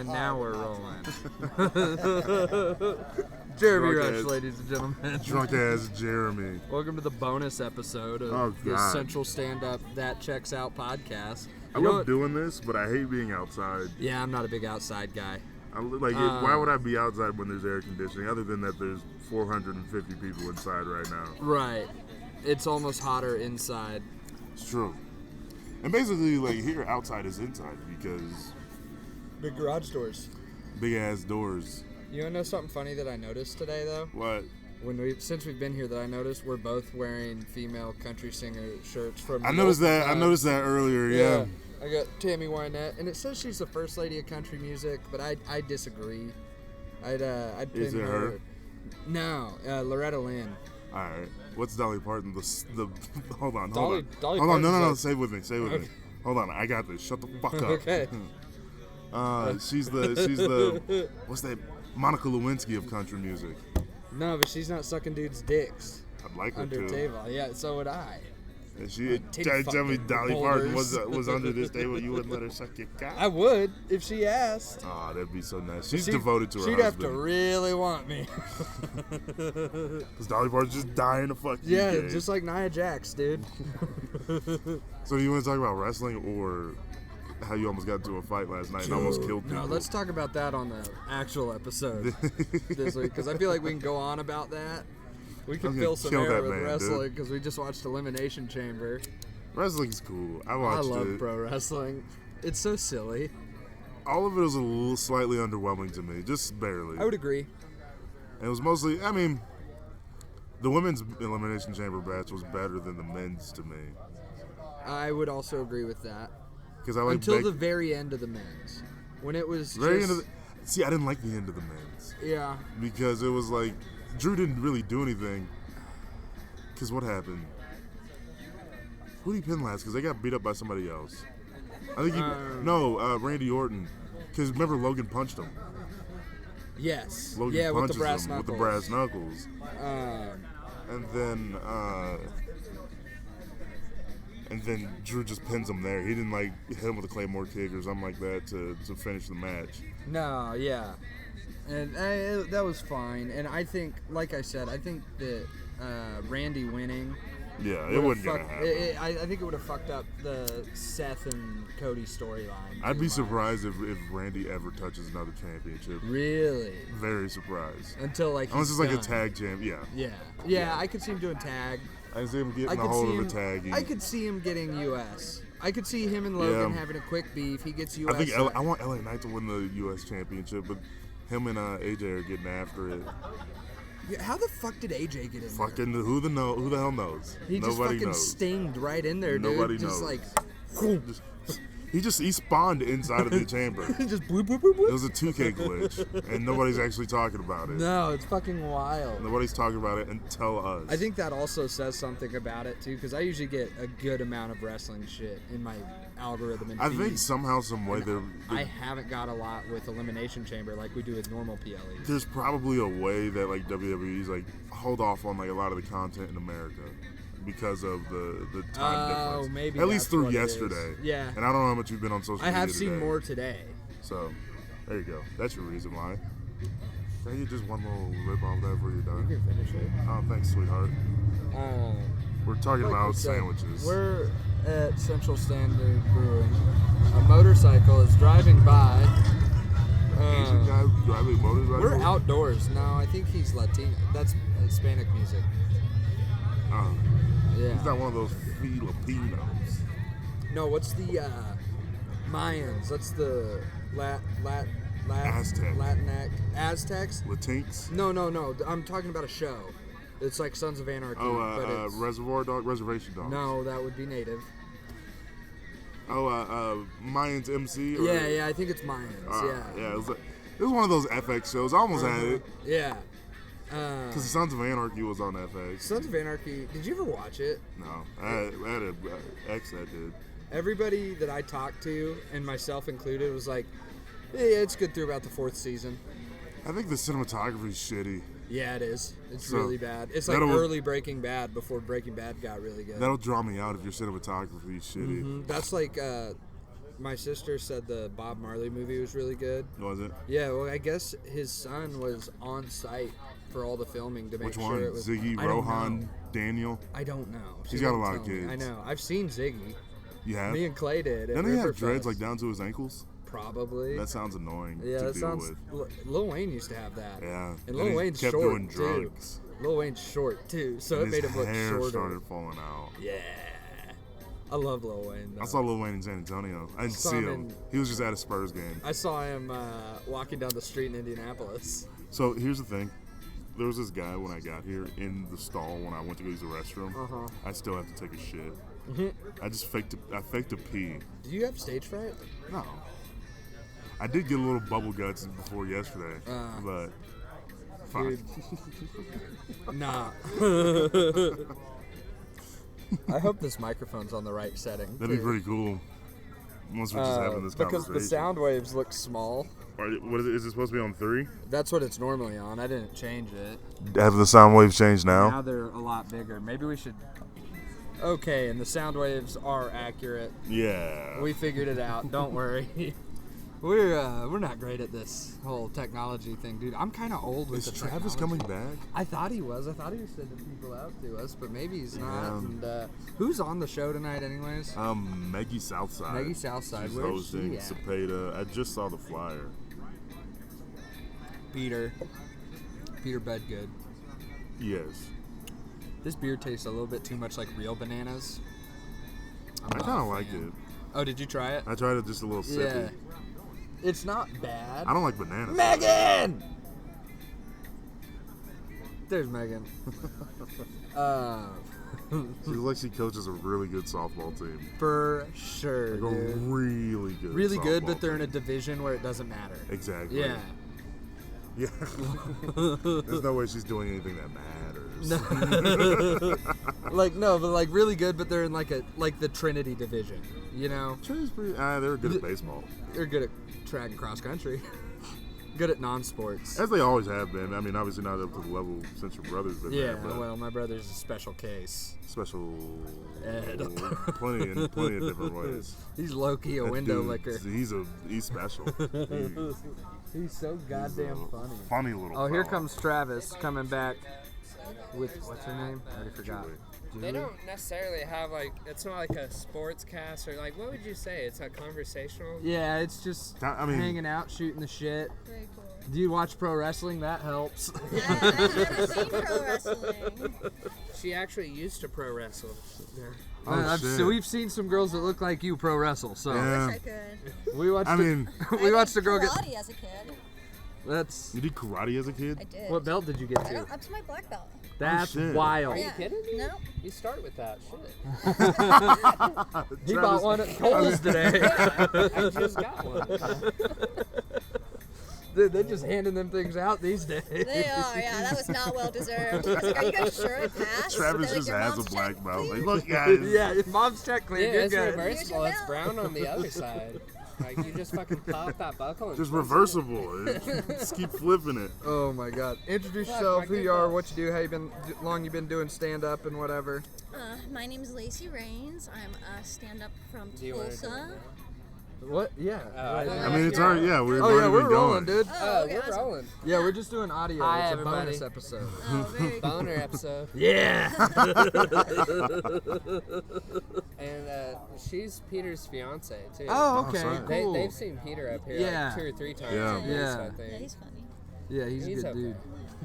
And now we're rolling. Jeremy Rush, ladies and gentlemen. Drunk ass Jeremy. Welcome to the bonus episode of the Central Stand Up That Checks Out podcast. I love doing this, but I hate being outside. Yeah, I'm not a big outside guy. Why would I be outside when there's air conditioning, other than that there's 450 people inside right now? Right. It's almost hotter inside. It's true. And basically, here, outside is inside because... Big garage doors. Big ass doors. You want to know something funny that I noticed today, though? What? Since we've been here, that I noticed we're both wearing female country singer shirts from. I noticed that earlier. Yeah. I got Tammy Wynette, and it says she's the first lady of country music, but I disagree. I'd pin Is it her? No, Loretta Lynn. All right. What's Dolly Parton? The hold on. Dolly hold on. No. Parton's Stay with me. Okay. Hold on. I got this. Shut the fuck up. Okay. She's the what's that? Monica Lewinsky of country music. No, but she's not sucking dudes' dicks. I'd like her under to. table. Yeah, so would I. And she tell me Dolly Parton was under this table, you wouldn't let her suck your cock? I would if she asked. Oh, that'd be so nice. She's devoted to her husband. She'd have to really want me. Because Dolly Parton's just dying to fuck you. Yeah, just like Nia Jax, dude. So do you want to talk about wrestling or how you almost got into a fight last night and almost killed people? No, let's talk about that on the actual episode this week, because I feel like we can go on about that. We can fill some air with wrestling because we just watched Elimination Chamber. Wrestling's cool. I love pro wrestling. It's so silly. All of it was a little slightly underwhelming to me, just barely. I would agree. It was mostly, the women's Elimination Chamber match was better than the men's to me. I would also agree with that. Until the very end of the men's, when it was See, I didn't like the end of the men's. Yeah. Because it was like Drew didn't really do anything. Because what happened? Who did he pin last? Because they got beat up by somebody else. I think Randy Orton. Because remember Logan punched him. Yes. Logan punches with the brass him knuckles. with the brass knuckles. And then Drew just pins him there. He didn't hit him with a Claymore kick or something like that to finish the match. No, yeah. And that was fine. And I think, like I said, that Randy winning... Yeah, it wasn't going to happen. I think it would have fucked up the Seth and Cody storyline. I'd be surprised if Randy ever touches another championship. Really? Very surprised. Until, unless it's a tag champ, yeah. Yeah, I could see him doing tag. I can see him getting a hold of a tag. I could see him getting U.S. I could see him and Logan having a quick beef. He gets U.S. I want LA Knight to win the U.S. championship, but him and AJ are getting after it. Yeah, how the fuck did AJ get in fucking there? Who the hell knows? He Nobody just knows. Stinged right in there, dude. Nobody knows. He spawned inside of the chamber. Just bloop, bloop, bloop, bloop. It was a 2K glitch, and nobody's actually talking about it. No, it's fucking wild. Nobody's talking about it until us. I think that also says something about it, too, because I usually get a good amount of wrestling shit in my algorithm and feed. I think somehow, some way, I haven't got a lot with Elimination Chamber like we do with normal PLEs. There's probably a way that WWE's hold off on a lot of the content in America. Because of the time difference. Maybe at least through yesterday. Yeah. And I don't know how much you've been on social media I have seen more today. So, there you go. That's your reason why. Can I get just one little rip off that before you're done? You can finish it. Oh, thanks, sweetheart. We're talking about sandwiches. We're at Central Standard Brewing. A motorcycle is driving by. Asian guy driving motorcycle? We're outdoors. No, I think he's Latino. That's Hispanic music. Oh. Yeah. He's not one of those Filipinos. No, what's the Mayans? That's the Aztec. Latinx. Aztecs? Latinx? No. I'm talking about a show. It's like Sons of Anarchy. Oh, Reservation Dogs. No, that would be native. Oh, Mayans MC? Yeah, I think it's Mayans, Yeah, it was one of those FX shows. I almost had it. Yeah. Because Sons of Anarchy was on FX. Sons of Anarchy, did you ever watch it? No. I had an ex that did. Everybody that I talked to, and myself included, was like, yeah, it's good through about the 4th season. I think the cinematography's shitty. Yeah, it is. It's really bad. It's like early Breaking Bad before Breaking Bad got really good. That'll draw me out if your cinematography is shitty. Mm-hmm. That's like My sister said the Bob Marley movie was really good. Was it? Yeah, well, I guess his son was on site for all the filming to make Which sure one? it was. Ziggy, Rohan, Daniel? I don't know. He's got a lot of kids. I know. I've seen Ziggy. You have? Me and Clay did. Doesn't he have dreads like down to his ankles? Probably. That sounds annoying Yeah, to that deal sounds. with. Lil Wayne used to have that. Yeah. And Lil Wayne's kept short doing drugs. too. Lil Wayne's short too, so And it made his him look hair shorter. started falling out. Yeah. I love Lil Wayne, though. I saw Lil Wayne in San Antonio. I didn't see him. He was just at a Spurs game. I saw him walking down the street in Indianapolis. So here's the thing. There was this guy when I got here in the stall when I went to go use the restroom. Uh-huh. I still have to take a shit. I just faked a pee. Do you have stage fright? No. I did get a little bubble guts before yesterday, but fine. Nah. I hope this microphone's on the right setting. That'd be pretty cool. Once we're just having this because conversation. the sound waves look small. What is it? Is it supposed to be on 3? That's what it's normally on. I didn't change it. Have the sound waves changed now? Now they're a lot bigger. Maybe we should. Okay, and the sound waves are accurate. Yeah. We figured it out. Don't worry. We're not great at this whole technology thing, dude. I'm kind of old with Is the Travis technology. coming back? I thought he was. I thought he was sending people out to us, but maybe he's not. Yeah. And who's on the show tonight, anyways? Maggie Southside. Maggie Southside. She's Where's hosting she at? Cepeda. I just saw the flyer. Peter Bedgood. Yes. This beer tastes a little bit too much like real bananas. I kind of like it. Oh, did you try it? I tried it just a little sippy. Yeah. It's not bad. I don't like bananas. Megan! There's Megan. She looks like she coaches a really good softball team. For sure, Like a dude. really good Really good, softball but they're in a team. division where it doesn't matter. Exactly. Yeah. Yeah. There's no way she's doing anything that matters. No. No, but like really good, but they're in like the Trinity division, you know? Trinity's pretty. They're good at baseball. They're good at track and cross country. Good at non-sports. As they always have been. I mean, obviously not up to the level since your brother's been Yeah, there. But well, my brother's a special case. special Ed. plenty of different ways. He's low-key a That window dude, licker. He's special. He's so goddamn funny. Funny little Oh, here fella. comes Travis coming back with, what's her name? I already forgot. Julie. They don't necessarily have it's not like a sports cast or what would you say? It's a conversational. Yeah, it's just I mean- hanging out, shooting the shit. Very cool. Do you watch pro wrestling? That helps. I've never seen pro wrestling. She actually used to pro wrestle. Oh, shit. So we've seen some girls that look like you pro wrestle. So Yeah. Wish I could. we watched. I mean, we watched I a girl did get. karate as a kid. That's you did karate as a kid? I did. what belt did you get I to? don't, up to my black belt. That's shit. wild. Are you kidding me? No. You start with that shit. He bought one at Kohl's today. I just got one. Dude, they're just handing them things out these days. They are, yeah. That was not well deserved. I was like, are you guys sure it passed? Travis They're just like, "Your has a mom's black check, belt. please." Like, look, guys. Yeah, your mom's check clear. Yeah, You're it's good. reversible. Here's It's your brown belt. on the other side. Like you just fucking pop that buckle. And Just twist it. reversible. Just keep flipping it. Oh my God! Introduce Fuck, yourself. my Who good you are? boss. What you do? How long you been doing stand up and whatever? My name is Lacee Rains. I'm a stand-up from Do you wanna do Tulsa. What? Yeah. I right. thought I mean, it's already, yeah, we've Oh already yeah, we're been rolling, going. dude. Oh, okay, we're awesome. rolling. Yeah, we're just doing audio. Hi, it's everybody. a bonus episode. Oh, very cool. Boner episode. Yeah. And she's Peter's fiance too. Oh, okay, sorry. cool. They've seen Peter up here Yeah. like 2 or 3 times. Yeah. at least, Yeah. I Yeah, think. he's funny. Yeah, he's a He's good okay.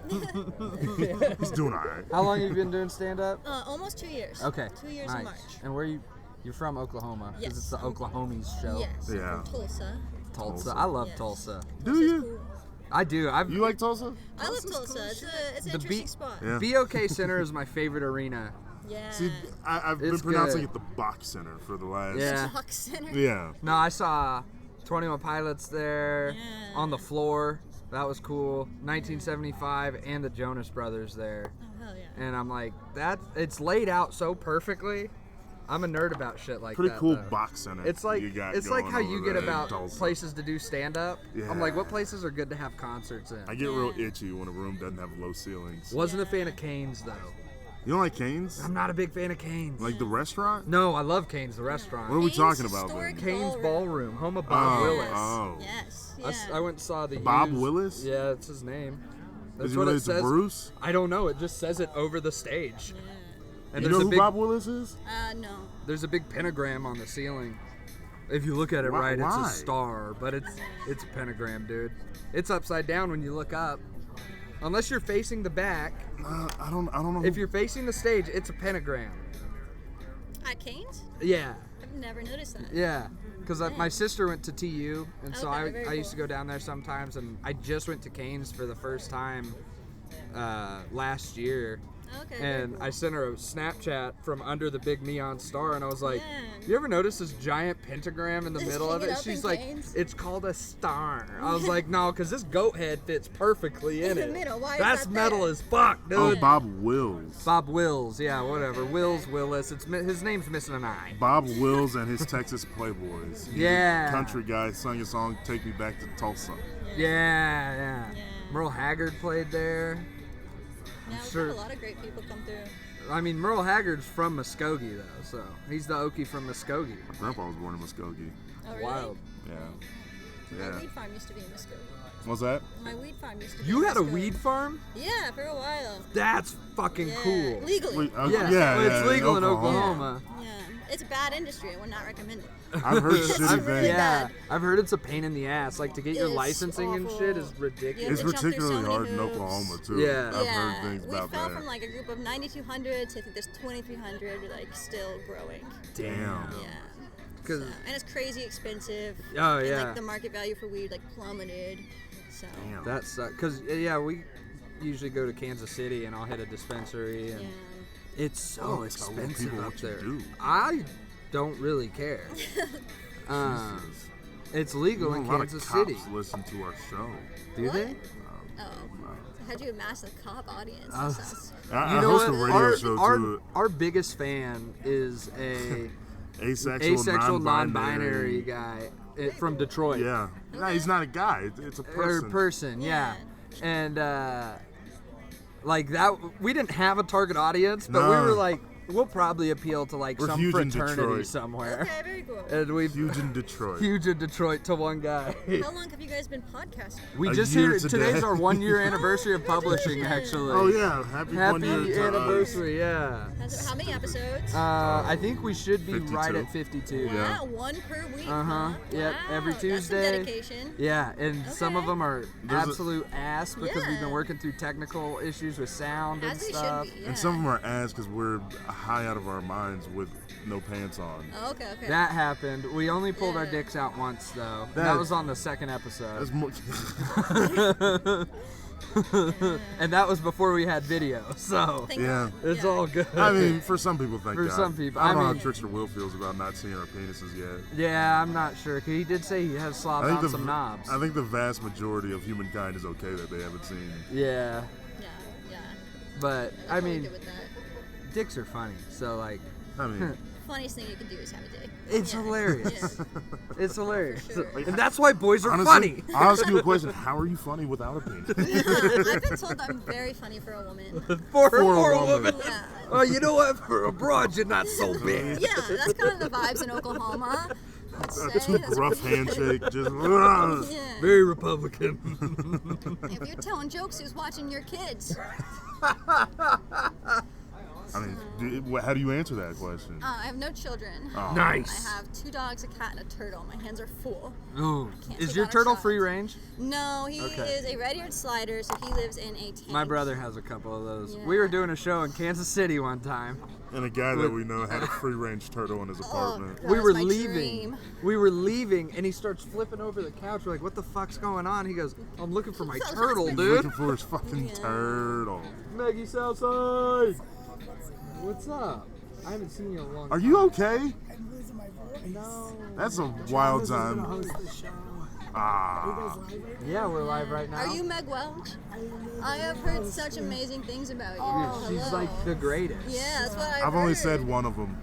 dude. He's doing all right. How long have you been doing stand up? Almost 2 years. Okay. 2 years nice. in March. And where you're from Oklahoma? Because Yes, it's the I'm- Oklahomies show. Yes, Yeah. I'm from Tulsa. Tulsa. I love Yes. Tulsa. Do Tulsa's you? cool. I do. You like Tulsa? I love Tulsa. It's an The interesting beat- spot. Yeah. BOK Center is my favorite arena. Yeah. See, I've been It's pronouncing good. it the Box Center for the last. Yeah. Talk Center. Yeah. No, I saw 21 Pilots there Yeah. on the floor. That was cool. 1975 and the Jonas Brothers there. Oh, hell yeah. And I'm like, it's laid out so perfectly. I'm a nerd about shit like Pretty that. cool though. box center. It's like you got it's like going how over you get there in about Tulsa. places to do stand up. Yeah. I'm like, what places are good to have concerts in? I get real Yeah. itchy when a room doesn't have low ceilings. Wasn't a fan of Canes though. You don't like Cane's? I'm not a big fan of Cane's. Like the restaurant? No, I love Cane's, the restaurant. What are we Cane's talking about then? historic Cane's Ballroom, home of Bob Willis. Oh. Yes. I Yeah. went and saw the Bob used- Willis? Yeah, that's his name. That's Is he what it related to says. Bruce? I don't know. It just says it over the stage. Yeah. And You there's know a who big Bob Willis is? No. there's a big pentagram on the ceiling. If you look at it Why- right, it's why? a star, but it's a pentagram, dude. It's upside down when you look up. Unless you're facing the back. I don't know. If you're facing the stage, it's a pentagram. At Cane's? Yeah. I've never noticed that. Yeah, because my sister went to TU, and so Okay, very I used to cool. go down there sometimes, and I just went to Cane's for the first time last year, Okay. very and cool. I sent her a Snapchat from under the big neon star, and I was like, Yeah. you ever notice this giant pentagram in the Just middle of hanging it? up She's in like, Cane's? it's called a star. I was like, no, because this goat head fits perfectly in In the it. middle, why is That's that metal there? as fuck, dude. Oh, Bob Wills. Bob Wills, yeah, whatever. Willis. His name's missing an eye. Bob Wills and his Texas Playboys. He's a Yeah. country guy sang a song, Take Me Back to Tulsa. Yeah. Yeah. Merle Haggard played there. Yeah, we've sure- had a lot of great people come through. I mean, Merle Haggard's from Muskogee, though, so he's the Okie from Muskogee. My grandpa was born in Muskogee. Oh, really? Wild. Yeah. My Yeah. weed farm used to be in Muskogee. What's that? My weed farm used to be You in had a Muskogee. weed farm? Yeah, for a while. That's fucking Yeah. cool. Legally. Wait, Yeah, well, it's legal in Oklahoma. Yeah. It's a bad industry. I would not recommend it. I've heard It's shitty really things. Yeah, bad. I've heard it's a pain in the ass. Like to get your It's licensing and shit is awful. ridiculous. It's to jump through particularly so many hard in hoops. Oklahoma too. Yeah. I've Yeah, heard things we about fell that. from like a group of 9,200 to I think there's 2,300, like still growing. Damn. Yeah. 'Cause- And it's crazy expensive. Oh, And yeah. like the market value for weed like plummeted. So Damn. That sucks. Cause yeah, we usually go to Kansas City and I'll hit a dispensary and yeah. it's so Oh, tell expensive people up what you there. do. I don't really care. Jesus. It's legal You know, in a lot Kansas of cops City. listen to our show. Do What? they? Oh. How'd you amass a cop audience? Uh, That sounds- I You know host what? a radio Our, show our, too. our biggest fan is a Asexual, non-binary guy from Detroit. Yeah. No, he's not a guy. It's a Or person. person, yeah. Yeah. And like that, we didn't have a target audience, but we No. were like, we'll probably appeal to like We're some huge in fraternity Detroit. somewhere. Okay, very cool. And we've Huge in Detroit. huge in Detroit to one guy. How long have you guys been podcasting? We A just year hit today. today's our 1 year anniversary of publishing, actually. Oh yeah, happy 1 year Happy to anniversary, yeah. How many episodes? I think we should be 52. right at 52. wow, yeah. one per week. Uh-huh. Yep, every Wow, That's some Tuesday. dedication. Yeah, and some of Okay. them are There's a- absolute ass because we've been Yeah. working through technical issues with sound and As they stuff. should be. Yeah. And some of them are ass because we're high out of our minds with no pants on. Oh, okay, okay. That happened. We only pulled our Yeah. dicks out once though. That- That was on the second episode. That's more. And that was before we had video. So Thank Yeah. God. it's Yeah. all good. I mean, for some people, thank For God. some people, I don't I know mean- how Trickster Will feels about not seeing our penises yet. yeah, I'm not sure. 'Cause he did say he has slobbed on some knobs. I think the vast majority of humankind is okay that they haven't seen. Yeah, Yeah, yeah. but I'm I totally mean, good with that. dicks are funny. So like, I mean, Funniest thing you can do is have a dick. it's Yeah. hilarious. Yeah. It's hilarious, sure. and that's why boys are honestly, funny. I'll ask you a question. How are you funny without a penis? I've been told I'm very funny for a woman. For a a woman. woman. Yeah. Oh, you know what? For a broad, you're not so bad. Yeah, that's kind of the vibes in Oklahoma. I'd say. Too That's gruff pretty- handshake. Just. Yeah. Very Republican. If you're telling jokes, who's watching your kids? I mean, how do you answer that question? I have no children. Oh. Nice. I have 2 dogs, a cat, and a turtle. My hands are full. Ooh. Can't Is take your on a turtle child. free range? No, he Okay. is a red-eared slider, so he lives in a tank. My brother has a couple of those. Yeah. We were doing a show in Kansas City one time. And a guy that we know had a free range turtle in his Oh, apartment. that We was were my leaving. dream. We were leaving, and he starts flipping over the couch. We're like, "What the fuck's going on?" He goes, "I'm looking for my turtle, He's dude." looking for his fucking Yeah. turtle. Maggie Southside. What's up? I haven't seen you in a long time. Are you okay? I'm losing my voice. No. That's a wild Travis is gonna time. host the show. Ah. Are you guys live right now? Yeah, we're live right now. Are you Meg Welch? I am I have heard such amazing things about you. Oh, She's Hello. like the greatest. Yeah, that's what I've I've only heard. said one of them.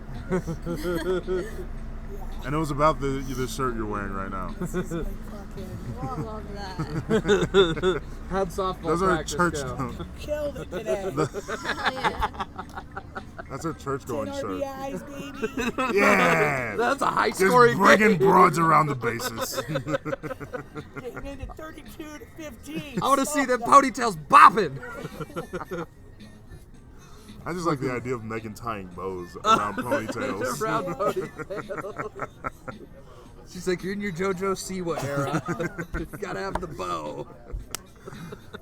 And it was about the shirt you're wearing right now. This is like fucking Oh, I love that. How'd softball Those are practice church. go? killed it today. Hell yeah. That's our church-going 10 shirt. RBIs, baby. Yeah. That's a Just high-scoring bringing game. broads around the bases. Getting into 32 to 15. I want to see them Stop ponytails bopping. I just like the idea of Megan tying bows around ponytails. Around ponytails. She's like, you're in your JoJo Siwa era. You gotta have the bow.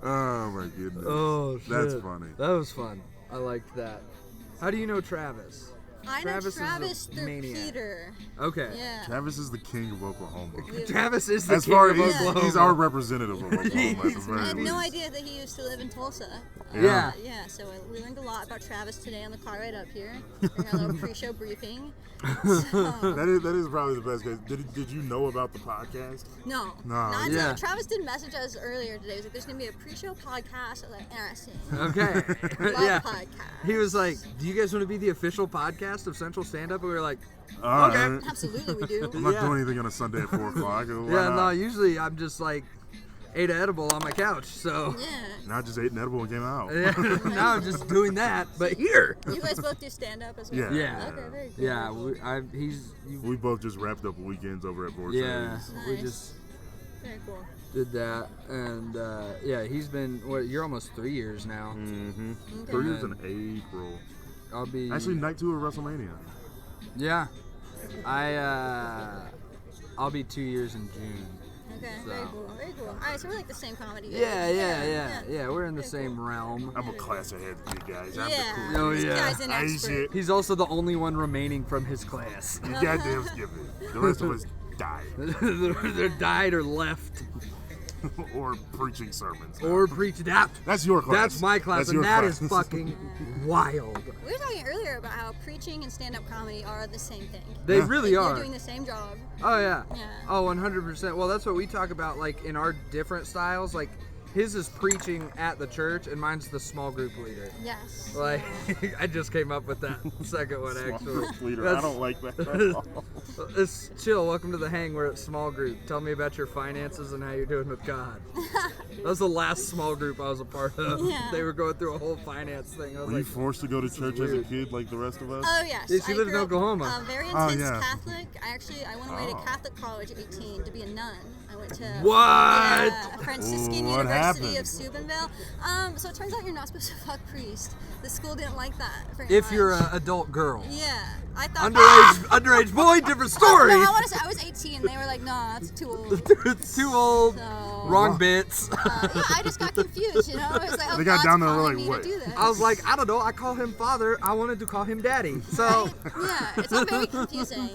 Oh my goodness. Oh, shit. That's funny. That was fun. I liked that. How do you know Travis? I know Travis is a Travis through maniac. Peter. Okay. Yeah. Travis is the king of Oklahoma. Travis is the As king far of as Oklahoma. he's our representative of Oklahoma at the He's- very I had least. no idea that he used to live in Tulsa. Yeah. Yeah, so we learned a lot about Travis today on the car ride up here. We had a little pre-show briefing. That is probably the best case. Did you know about the podcast? No. No. Not Yeah. until Travis did message us earlier today. He was like, there's going to be a pre-show podcast. I was like, interesting. Okay. Love yeah. podcast. He was like, do you guys want to be the official podcast of Central Stand Up? And we were like, All Okay. right. Absolutely, we do. I'm not Yeah. doing anything on a Sunday at 4 o'clock. Why yeah, not? no, usually I'm just like, ate an edible on my couch. So Yeah. Now I just ate an edible and came out. now I'm just doing that, but here. You guys both do stand-up as well? Yeah. Yeah. Okay, very cool. Yeah, We both just wrapped up weekends over at Vortex. yeah, we Nice. just Very cool. did that, and yeah, he's been. What? You're almost 3 years now. Mm-hmm. Okay. 3 years in April. I'll be. Actually, night 2 of WrestleMania. Yeah, I'll be 2 years in June. Okay, very So. cool. Very cool. All right, so we're like the same comedy. Yeah, age. yeah. We're in the Very same cool. realm. I'm a class ahead of you guys. I'm Yeah. the Oh, coolest. This yeah. guy's an I ain't expert. shit. He's also the only one remaining from his class. You goddamn skip it. The rest of us died. They're died or left Or preaching sermons. or preached out. That's your class. That's my class, That's and your that class. is fucking wild. We were talking earlier about how preaching and stand-up comedy are the same thing. They Yeah. really You're are. doing the same job. Oh yeah. Yeah. Oh, 100%. Well, that's what we talk about, like in our different styles. Like his is preaching at the church, and mine's the small group leader. Yes. Like I just came up with that second one actually. Leader. I That's- don't like that at all. It's chill. Welcome to the hang. We're at small group. Tell me about your finances and how you're doing with God. That was the last small group I was a part of. Yeah. They were going through a whole finance thing. I was Were you like, forced to go to church as a weird. kid like the rest of us? Oh yes. Yeah, she I lived in grew up, Oklahoma. Very Oh, intense yeah. Catholic. I went away to Oh. Catholic college at 18 to be a nun. I went to What? Yeah, Franciscan Ooh, what University happened? of Steubenville. So it turns out you're not supposed to fuck priest. The school didn't like that. Very if you're much. an adult girl. Yeah, I thought. Underage boy, different story. No, I want to say I was 18. They were like, "Nah, it's too old." It's too old. So, Wrong bits. yeah, I just got confused. You know, I was like, "Oh, They got God's down there and were calling like, me "Wait." to do this." I was like, I don't know. I call him father. I wanted to call him daddy. So yeah, it's all very confusing.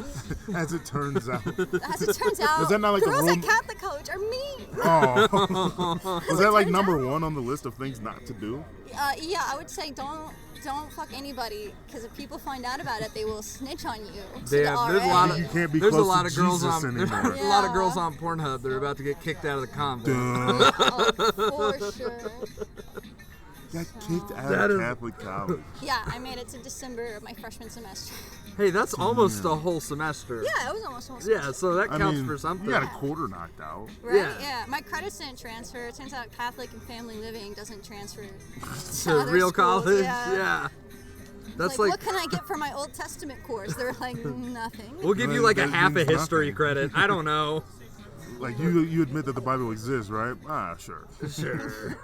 As it turns out. As it turns out, Was that not like a girls room- at Catholic college are mean. Oh. Was that like turns number out. 1 on the list of things not to do? Yeah, I would say don't fuck anybody, because if people find out about it, they will snitch on you. To the damn, there's a lot of You can't be there's a close lot to of girls Jesus on anymore. there's a lot of Yeah. girls on Pornhub that are about to get kicked out of the convent. Duh. Oh, for sure. Got kicked out That of is- Catholic college. Yeah, I made it to December of my freshman semester. Hey, that's almost a whole semester. Yeah, it was almost a whole Yeah, semester. so that I counts mean, for something. you got a quarter knocked out. Right? Yeah. Yeah. My credits didn't transfer. It turns out Catholic and Family Living doesn't transfer to other real schools, college. Yeah. Yeah. That's Like, like, what can I get for my Old Testament course? They're like, nothing. we'll give you like a That half a means history nothing. credit. I don't know. Like you admit that the Bible exists, right? Ah, sure. Sure.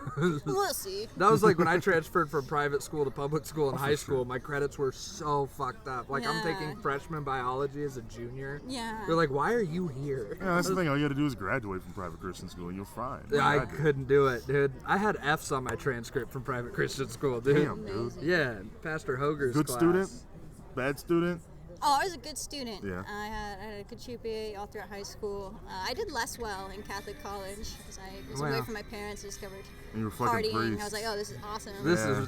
We'll see. That was like when I transferred from private school to public school in high school. My credits were so fucked up. Like I'm Yeah. taking freshman biology as a junior. Yeah. They're like, "Why are you here?" Yeah, that's the thing. All you got to do is graduate from private Christian school, and you're fine. Yeah, I Like did. couldn't do it, dude. I had F's on my transcript from private Christian school, dude. Damn, dude. Yeah, Pastor Hoger's Good class. student, bad student. Oh, I was a good student. Yeah. I had a good GPA all throughout high school. I did less well in Catholic college because I was away Wow. from my parents. I discovered And you were fucking partying. priest. I was like, oh, this is awesome.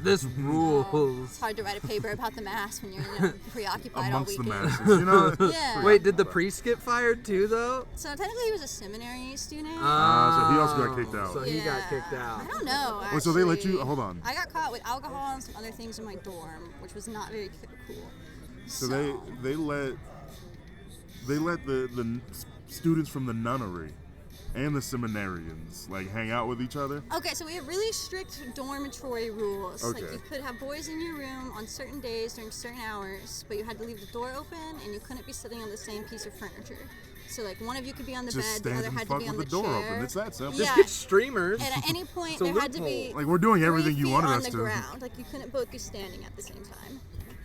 This rules. It's hard to write a paper about the mass when you're preoccupied all Amongst the weekend. masses, you know. Yeah. Wait, did the priest get fired too, though? So technically, he was a seminary student. So he also got kicked out. So he got kicked out. I don't know. Wait, so they let you? actually. Hold on. I got caught with alcohol and some other things in my dorm, which was not very cool. So they let the students from the nunnery and the seminarians like hang out with each other? Okay, so we have really strict dormitory rules. Okay. Like you could have boys in your room on certain days during certain hours, but you had to leave the door open and you couldn't be sitting on the same piece of furniture. So like one of you could be on the Just bed, the stand other and had to fuck be on with the the door chair. open. It's that simple. Yeah. Just get streamers. And at any point It's a there had to be loophole. Like we're doing 3 everything you feet wanted on us the to. ground. Like you couldn't both be standing at the same time.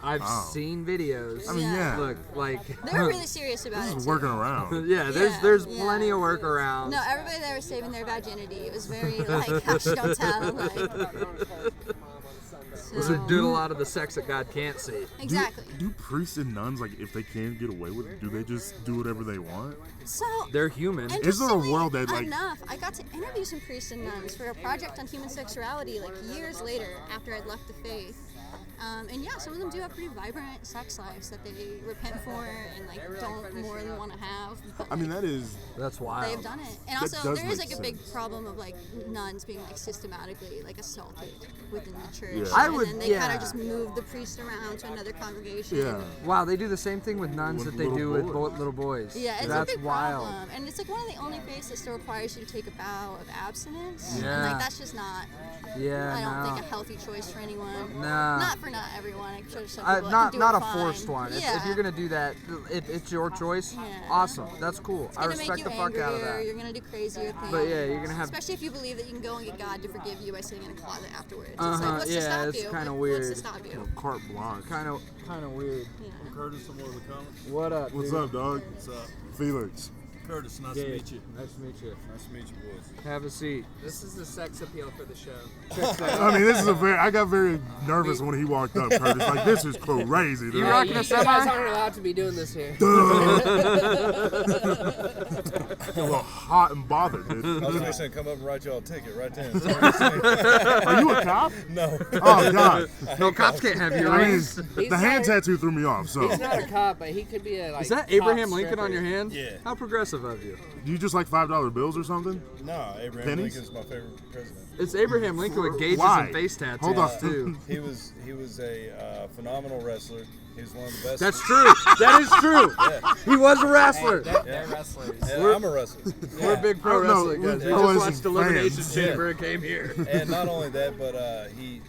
I've Oh. seen videos. I mean, yeah. Look, like They were really serious about it. This is too. working around. yeah, there's plenty of workarounds. No, everybody there was saving their virginity. It was very like how she don't tell. Like, So do a lot of the sex that God can't see. Exactly. Do priests and nuns, like, if they can get away with it, do they just do whatever they want? So They're human. Is there a world that, like- enough? I got to interview some priests and nuns for a project on human sexuality like years later after I'd left the faith. And yeah, some of them do have pretty vibrant sex lives that they repent for and like don't more than want to have. But, I mean, that is. That's wild. they've done it. And That also does there is make like a big sense. problem of like nuns being like systematically like assaulted within the church. Yeah. I and would- then they kind yeah. of just move the priest around to another congregation. Yeah. Wow, they do the same thing with nuns With that they do little with boys. little boys. Yeah, it's That's a big wild. problem. And it's like one of the only faiths that still requires you to take a vow of abstinence. And Yeah. like that's just not Yeah, I don't no. think a healthy choice for anyone. Nah. Not for not everyone. I'm sure some people Not can do not it a fine. forced one. Yeah. If you're gonna do that, it's your choice. Yeah. Awesome. That's cool. It's I gonna respect make you the fuck out of angrier, that. You're gonna do crazier things. But yeah, you're gonna have. Especially if you believe that you can go and get God to forgive you by sitting in a closet afterwards. It's Uh-huh, like, what's to yeah, stop it's you? kinda Like, weird. What's to stop you? Carte blanche. Kind of weird. Yeah. Curtis, some more of the comments. What up? What's dude? up, dog? What's up? Felix. Curtis, nice Yeah. to meet you. Nice to meet you. Nice to meet you, boys. Have a seat. This is the sex appeal for the show. I mean, this is a very. I got very nervous when he walked up, Curtis. Like, this is crazy, dude. You rocking a You semi? guys aren't allowed to be doing this here. A little hot and bothered, dude. I was fixing to come up and write y'all a ticket right then. Are you a cop? No. Oh, God. No, cops can't have I mean, earrings. the hand tattoo threw me off, so. He's not a cop, but he could be a like. Is that top Abraham Lincoln stripper. on your hand? Yeah. How progressive of you. Do you just like $5 bills or something? No, Abraham Pennies? Lincoln's my favorite president. It's Abraham Lincoln with gauges Why? and face tattoos Hold on. too. He was a phenomenal wrestler. He was one of the best. That's true. That is true. Yeah. He was a wrestler. They're wrestlers. And I'm a wrestler. We're big pro I don't know. wrestling guys. We I just wasn't watched Elimination fans. Chamber and came here. And not only that, but he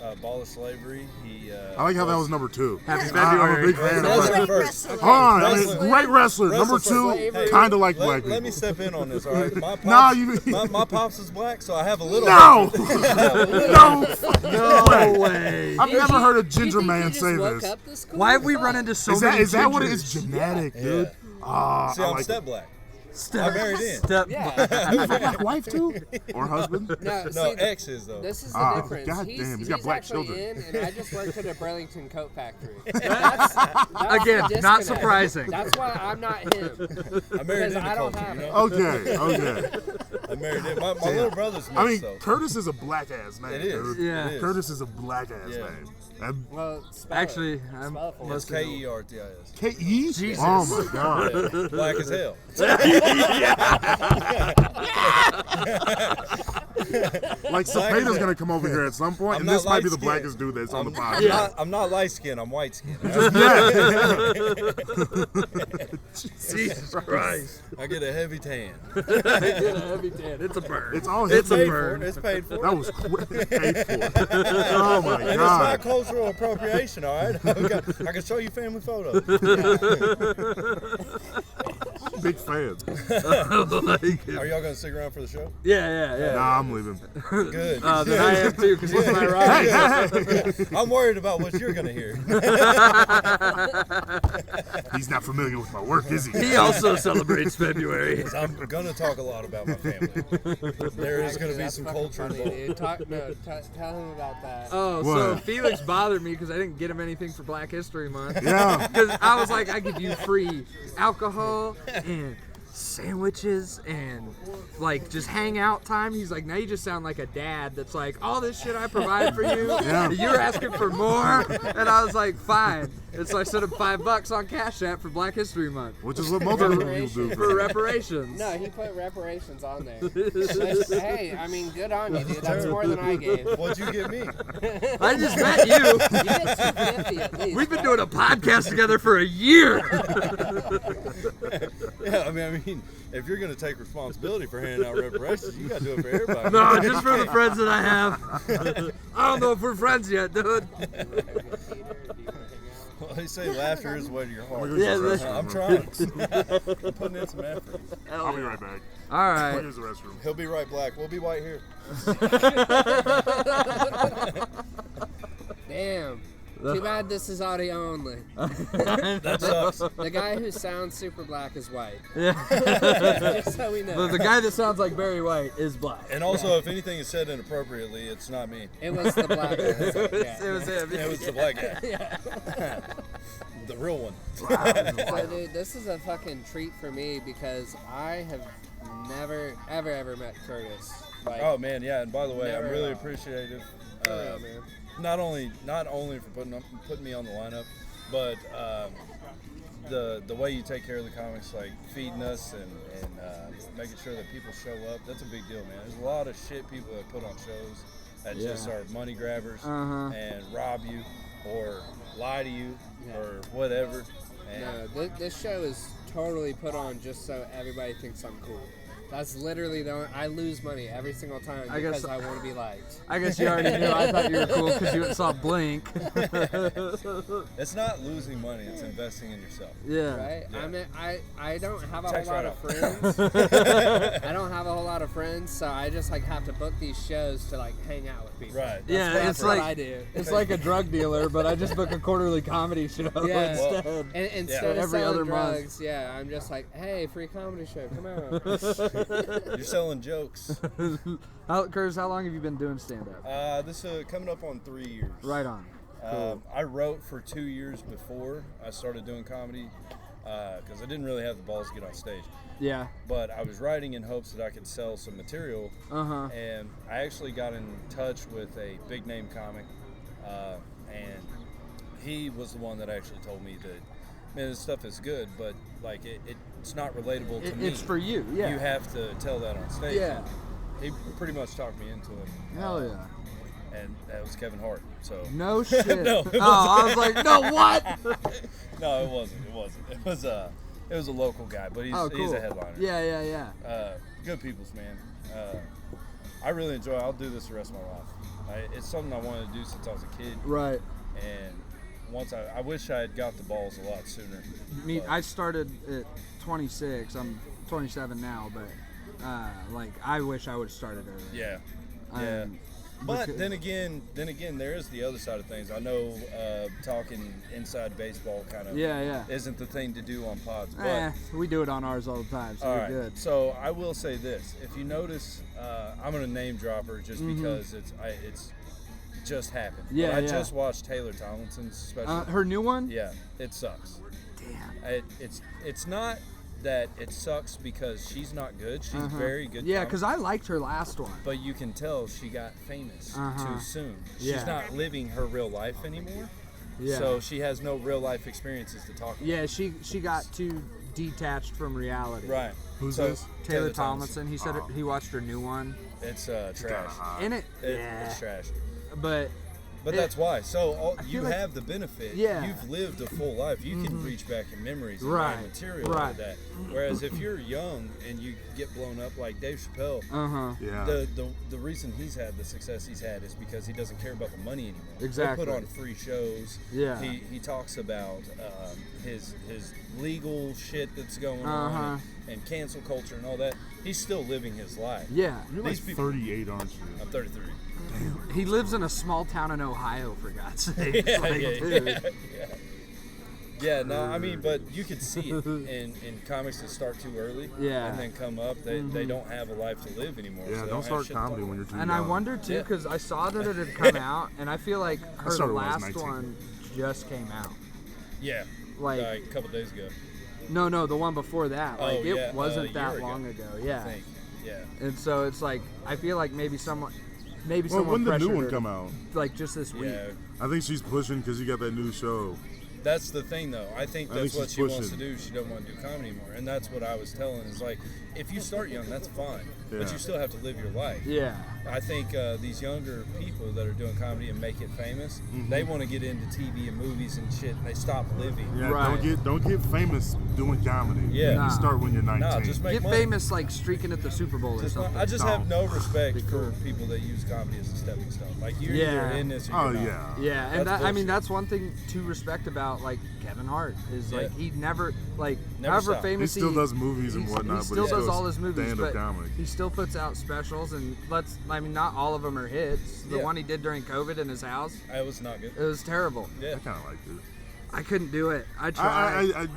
abolished slavery. He I like how that was number 2. Happy I'm a February. big fan of That's that. like Great first. wrestler. Hold on, I mean, Wrestling. great wrestler. Number Wrestling 2, for- kind of like black Let people. me step in on this, all right? My pops, No, you- my pops is black, so I have a little. No! no! No way. I've never heard a Do you ginger think man he just say woke this. up this cool? Why have we run into so Is many that what it gingers? is? Genetic, Yeah. dude. Ah, See, I I'm like step it. black. Step, I married in. Step. Yeah. You have a black wife too, or husband? No, No, see, X is though. this is the Ah, difference. God damn, he's got black actually children. in, and I just worked at a Burlington coat factory. That's Again, the not disconnect. surprising. That's why I'm not him. I married Because into I don't culture, have you it. know? Okay. I married in. My little brother's mixed, I mean, though. Curtis is a black ass name. It is. Dude. Yeah. It is. Curtis is a black ass Yeah. name. That- Well, spell Actually, it. I'm Spell it for me. It's Kertis. K-E? Jesus. Oh my God. Yeah. Black as hell. Like Cepeda's gonna come over here at some point, I'm and not this might be the light-skinned. blackest dude that's on the I'm podcast. I'm not light skinned. I'm white skinned. Jesus Christ. I get a heavy tan. It's a burn. It's all It's a his Paid burn. for it. It's paid for. That was quick. Paid for. Oh my And it's not God. cultural appropriation, all right? I can show you family photos. Big fan. Are y'all gonna stick around for the show? Yeah. Nah, I'm leaving. Good. Then I am too, because he's my ride. I'm worried about what you're gonna hear. He's not familiar with my work, is he? He also celebrates February. I'm gonna talk a lot about my family. There is gonna be That's some fucking culture funny, involved. dude. Tell him about that. Oh, so What? Felix bothered me because I didn't get him anything for Black History Month. Yeah. Because I was like, I give you free alcohol and sandwiches and like just hang out time. He's like, now you just sound like a dad that's like, all this shit I provided for you, Yeah. you're asking for more. And I was like, fine. And so I sent him $5 on Cash App for Black History Month Which is what most people do. for reparations. No, he put reparations on there. Which, hey, I mean, good on you, dude. That's more than I gave. What'd you get me? I just met you. You get $250 at least. We've been doing a podcast together for a year. Yeah, I mean, mean, if you're gonna take responsibility for handing out reparations, you gotta do it for everybody. No, just for the friends that I have. I don't know if we're friends yet, dude. Well, they say laughter is the way to your heart. Yeah, I'm trying. I'm putting in some effort. I'll be right back. All right. Here's the restroom. He'll be right black. We'll be white here. Damn. Too bad this is audio only. That sucks. The guy who sounds super black is white. Yeah. Just so we know. The guy that sounds like Barry White is black. And also, if anything is said inappropriately, it's not me. It was the black guy. It was him. It was the black guy. The real one. So, dude, this is a fucking treat for me because I have never, ever met Kertis. Like, Oh man, yeah. And by the way, I'm Never really at all. appreciative. for real, man. Not only for putting me on the lineup, but the way you take care of the comics, like feeding us and making sure that people show up. That's a big deal, man. There's a lot of shit people that put on shows that just are money grabbers and rob you or lie to you or whatever. And No, this show is totally put on just so everybody thinks I'm cool. That's literally the only, I lose money every single time because I want to be liked. I guess you already knew. I thought you were cool because you saw Blink. it's not losing money; it's investing in yourself. Yeah. Right? Yeah. I mean, I don't have a Text whole lot right of off. friends. I don't have a whole lot of friends, so I just like have to book these shows to like hang out with people. Right. Yeah, That's it's what like I do. it's like a drug dealer, but I just book a quarterly comedy show Yeah. instead. And instead of Every selling other month. drugs, yeah, I'm just like, hey, free comedy show, come out. You're selling jokes. Curtis, how long have you been doing stand-up? This is coming up on 3 years. Right on. Cool. I wrote for 2 years before I started doing comedy because I didn't really have the balls to get on stage. Yeah. But I was writing in hopes that I could sell some material. And I actually got in touch with a big name comic, and he was the one that actually told me that, man, this stuff is good, but like it's not relatable to me. It's for you. Yeah. You have to tell that on stage. Yeah. He pretty much talked me into it. Hell yeah. And that was Kevin Hart. So No shit. No, it I was like, no, what? no, it wasn't. It was a local guy, but he's cool. a headliner. Yeah. Good people's man. I really enjoy it. I'll do this the rest of my life. It's something I wanted to do since I was a kid. Right. And once I wish I had got the balls a lot sooner. I started at 26. I'm 27 now, but like I wish I would have started earlier. Yeah. Um, But because- then again, there is the other side of things. I know talking inside baseball kind of isn't the thing to do on pods. But we do it on ours all the time, so all we're right. good. So I will say this: if you notice, I'm gonna name drop her just because it's just happened. Yeah, But I yeah. just watched Taylor Tomlinson's special. Her new one? Yeah, it sucks. Damn. It's not that it sucks because she's not good. She's very good. Yeah, comic. because I liked her last one. But you can tell she got famous too soon. Yeah. She's not living her real life anymore. Yeah. So she has no real life experiences to talk about. Yeah, she got too detached from reality. Right. Who's So- this? Taylor Tomlinson. He said he watched her new one. It's trash. In it. It's trash. But But that's why. So you like- have the benefit. Yeah. You've lived a full life. You can reach back in memories and Right, find material right. out of that. Whereas if you're young and you get blown up like Dave Chappelle, Yeah. the reason he's had the success he's had is because he doesn't care about the money anymore. Exactly. He'll put on free shows. Yeah. He talks about his legal shit that's going on and cancel culture and all that. He's still living his life. yeah, You're like These people- 38, aren't you? I'm 33. he lives in a small town in Ohio, for God's sake. Like, dude. Yeah, no, I mean, but you could see it in comics that start too early Yeah. and then come up. They don't have a life to live anymore. Yeah, so they don't have start shit to comedy talk when you're too And young. I wonder too, Yeah. because I saw that it had come out, and I feel like her started when I was last 19. one just came out. Yeah, Like- a couple days ago, No, the one before that. Like Oh, it yeah, wasn't a that year ago, long ago. I Yeah. think. Yeah. And so it's like I feel like maybe someone Well, someone when did the new pressured one her come to- out? like just this week. Yeah, I think she's pushing because you got that new show. that's the thing though. I think I that's think what she's she wants to pushing. do. She doesn't want to do comedy anymore, and that's what I was telling. Is like, if you start young, that's fine. but Yeah. you still have to live your life. Yeah. I think these younger people that are doing comedy and make it famous, they want to get into TV and movies and shit, and they stop living. Yeah, Right. don't get famous doing comedy. Yeah. You Nah. start when you're 19. Nah, just make Get money. famous like streaking at the Super Bowl or Just something. I just have no respect Be for cool. people that use comedy as a stepping stone. Like you're Yeah. either in this or Oh you're not. yeah. Yeah, and That's that, I mean bullshit. that's one thing to respect about like Kevin Hart is like he never Never however stopped. famous He still does movies and he's- whatnot, He but still he does still all his movies, stand-up but comedy. he still puts out specials and not all of them are hits. The Yeah. one he did during COVID in his house, It was not good. it was terrible. Yeah. I kind of liked it. I couldn't do it. I tried. I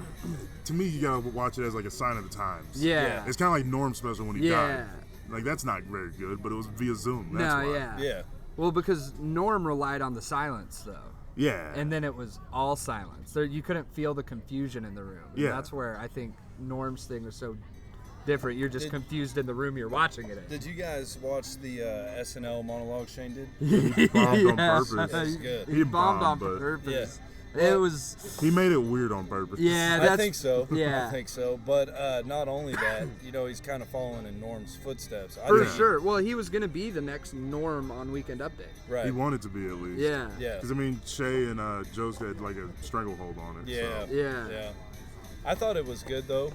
to me, you gotta watch it as like a sign of the times. yeah. It's kind of like Norm's special when he Yeah. died. Like that's not very good, but it was via Zoom. That's No, why. yeah. Yeah. Well, because Norm relied on the silence though. Yeah. And then it was all silence. There, you couldn't feel the confusion in the room. And Yeah. that's where I think Norm's thing was so different. You're just confused in the room you're watching it in. Did you guys watch the SNL monologue Shane did? He bombed on Yeah. purpose. That's good. He bombed on but purpose. Yeah. It was. he made it weird on purpose. Yeah, that's. I think so. Yeah. I think so. But not only that, he's kind of following in Norm's footsteps. I For think, sure. Well, he was gonna be the next Norm on Weekend Update. Right. He wanted to be at least. Yeah. Yeah. Because I mean, Shay and Joe's had like a stranglehold on it. Yeah. So. Yeah. Yeah. I thought it was good though.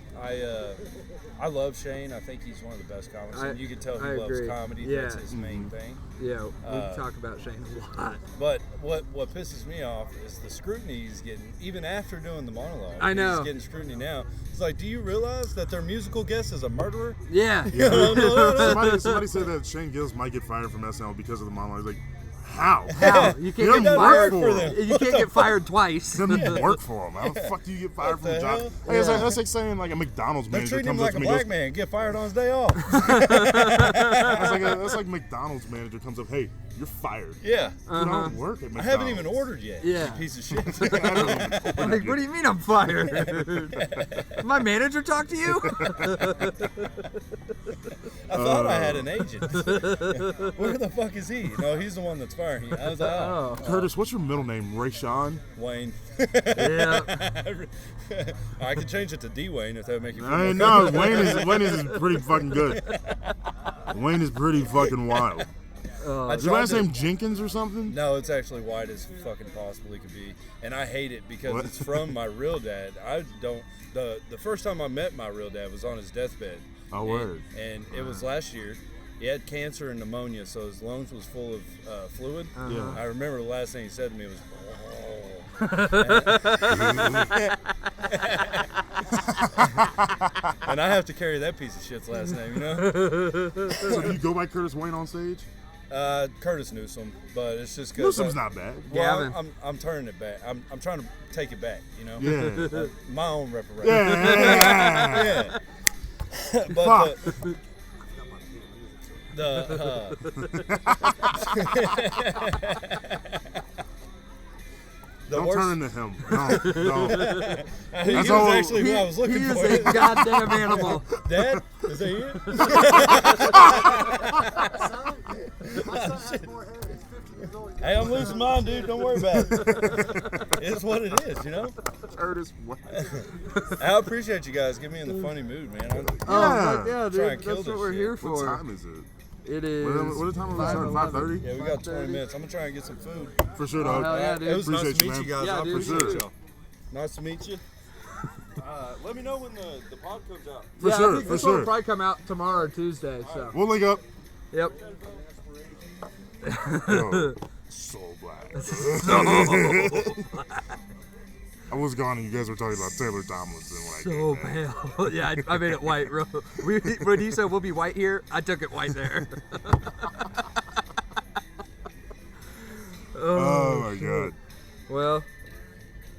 I love Shane. I think he's one of the best comics. And you can tell he I loves agree. comedy. Yeah. That's his main thing. Yeah. We talk about Shane a lot. But what pisses me off is the scrutiny he's getting, even after doing the monologue. I know. He's getting scrutiny now. It's like, do you realize that their musical guest is a murderer? Yeah. Somebody said that Shane Gillis might get fired from SNL because of the monologue. He's like, how? How? You He can't doesn't get work fired for for him. them. You can't get fired twice. He doesn't work for him. How the fuck do you get fired What from a the job? hell? Like, that's like saying like a McDonald's They're manager treating him comes up like to a me and black goes, man. Get fired on his day off. that's like McDonald's manager comes up, hey, you're fired. Yeah. You don't work at McDonald's. I haven't even ordered yet. Yeah. You piece of shit. I'm like, what do you mean I'm fired? My manager talked to you? I thought I had an agent. Where the fuck is he? No, he's the one that's firing you. I was like, oh, Curtis, what's your middle name? Rayshawn? Wayne. Yeah. I could change it to D Wayne if that would make you feel I more ain't know. Wayne is pretty fucking good. Wayne is pretty fucking wild. I Is your tried last to- name Jenkins or something? No, it's actually white as fucking possibly could be, and I hate it because What? it's from my real dad. I don't. The first time I met my real dad was on his deathbed. Oh, And- word. And it was last year. He had cancer and pneumonia, so his lungs was full of fluid. Yeah. I remember the last thing he said to me was, and I have to carry that piece of shit's last name, you know? So do you go by Curtis Wayne on stage? Curtis Newsom, but it's just because Newsom's not bad. Well, Gavin. I'm turning it back. I'm trying to take it back, you know? Yeah. My own reparation. Yeah. Yeah. But Fuck. the Don't worst, turn into him. No. he was all- actually what I was He looking is for. a goddamn animal. Dad, is that you? Hey, I'm losing mine, dude. Don't worry about it. It's what it is, you know? Curtis Wayne. I appreciate you guys getting me in the funny mood, man. Oh, Yeah. fuck yeah, Try dude. and kill That's what this we're shit. here What for. time is it? It is. What time is it starting? 5:30? Yeah, we got 20 minutes. I'm going to try and get some food. For sure, Oh, dog. hell yeah, dude. It was nice Appreciate to you, meet you man. guys. Yeah, I dude. appreciate For sure. y'all. Nice to meet you. Let me know when the pod comes out. For Yeah, sure, I think for this one will sure. probably come out tomorrow or Tuesday. So. We'll link up. Yep. Yo, so black. I was gone and you guys were talking about Taylor Tomlinson. Like, So pale. Yeah, I made it white. When he said we'll be white here, I took it white there. oh my god. Well,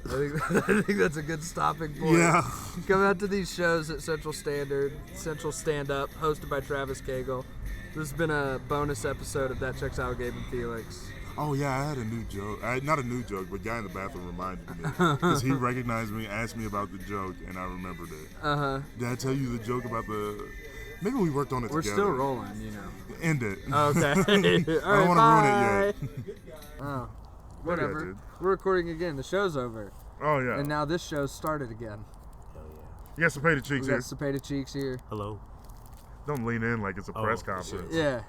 I think that's a good stopping point. Yeah. Come out to these shows at Central Standard, Central Stand Up, hosted by Travis Cagle. This has been a bonus episode of That Checks Out, Gabe and Felix. Oh yeah, I had a new joke. Not a new joke, but guy in the bathroom reminded me because he recognized me, asked me about the joke, and I remembered it. Did I tell you the joke about the? Maybe we worked on it We're together. still rolling, you know. End it. Okay. All right, I don't want to ruin it yet. Oh, whatever. dude. We're recording again. The show's over. Oh yeah. And now this show's started again. You got Cepeda Cheeks We here. got Cepeda Cheeks here. Hello. Don't lean in like it's a press conference. Yeah.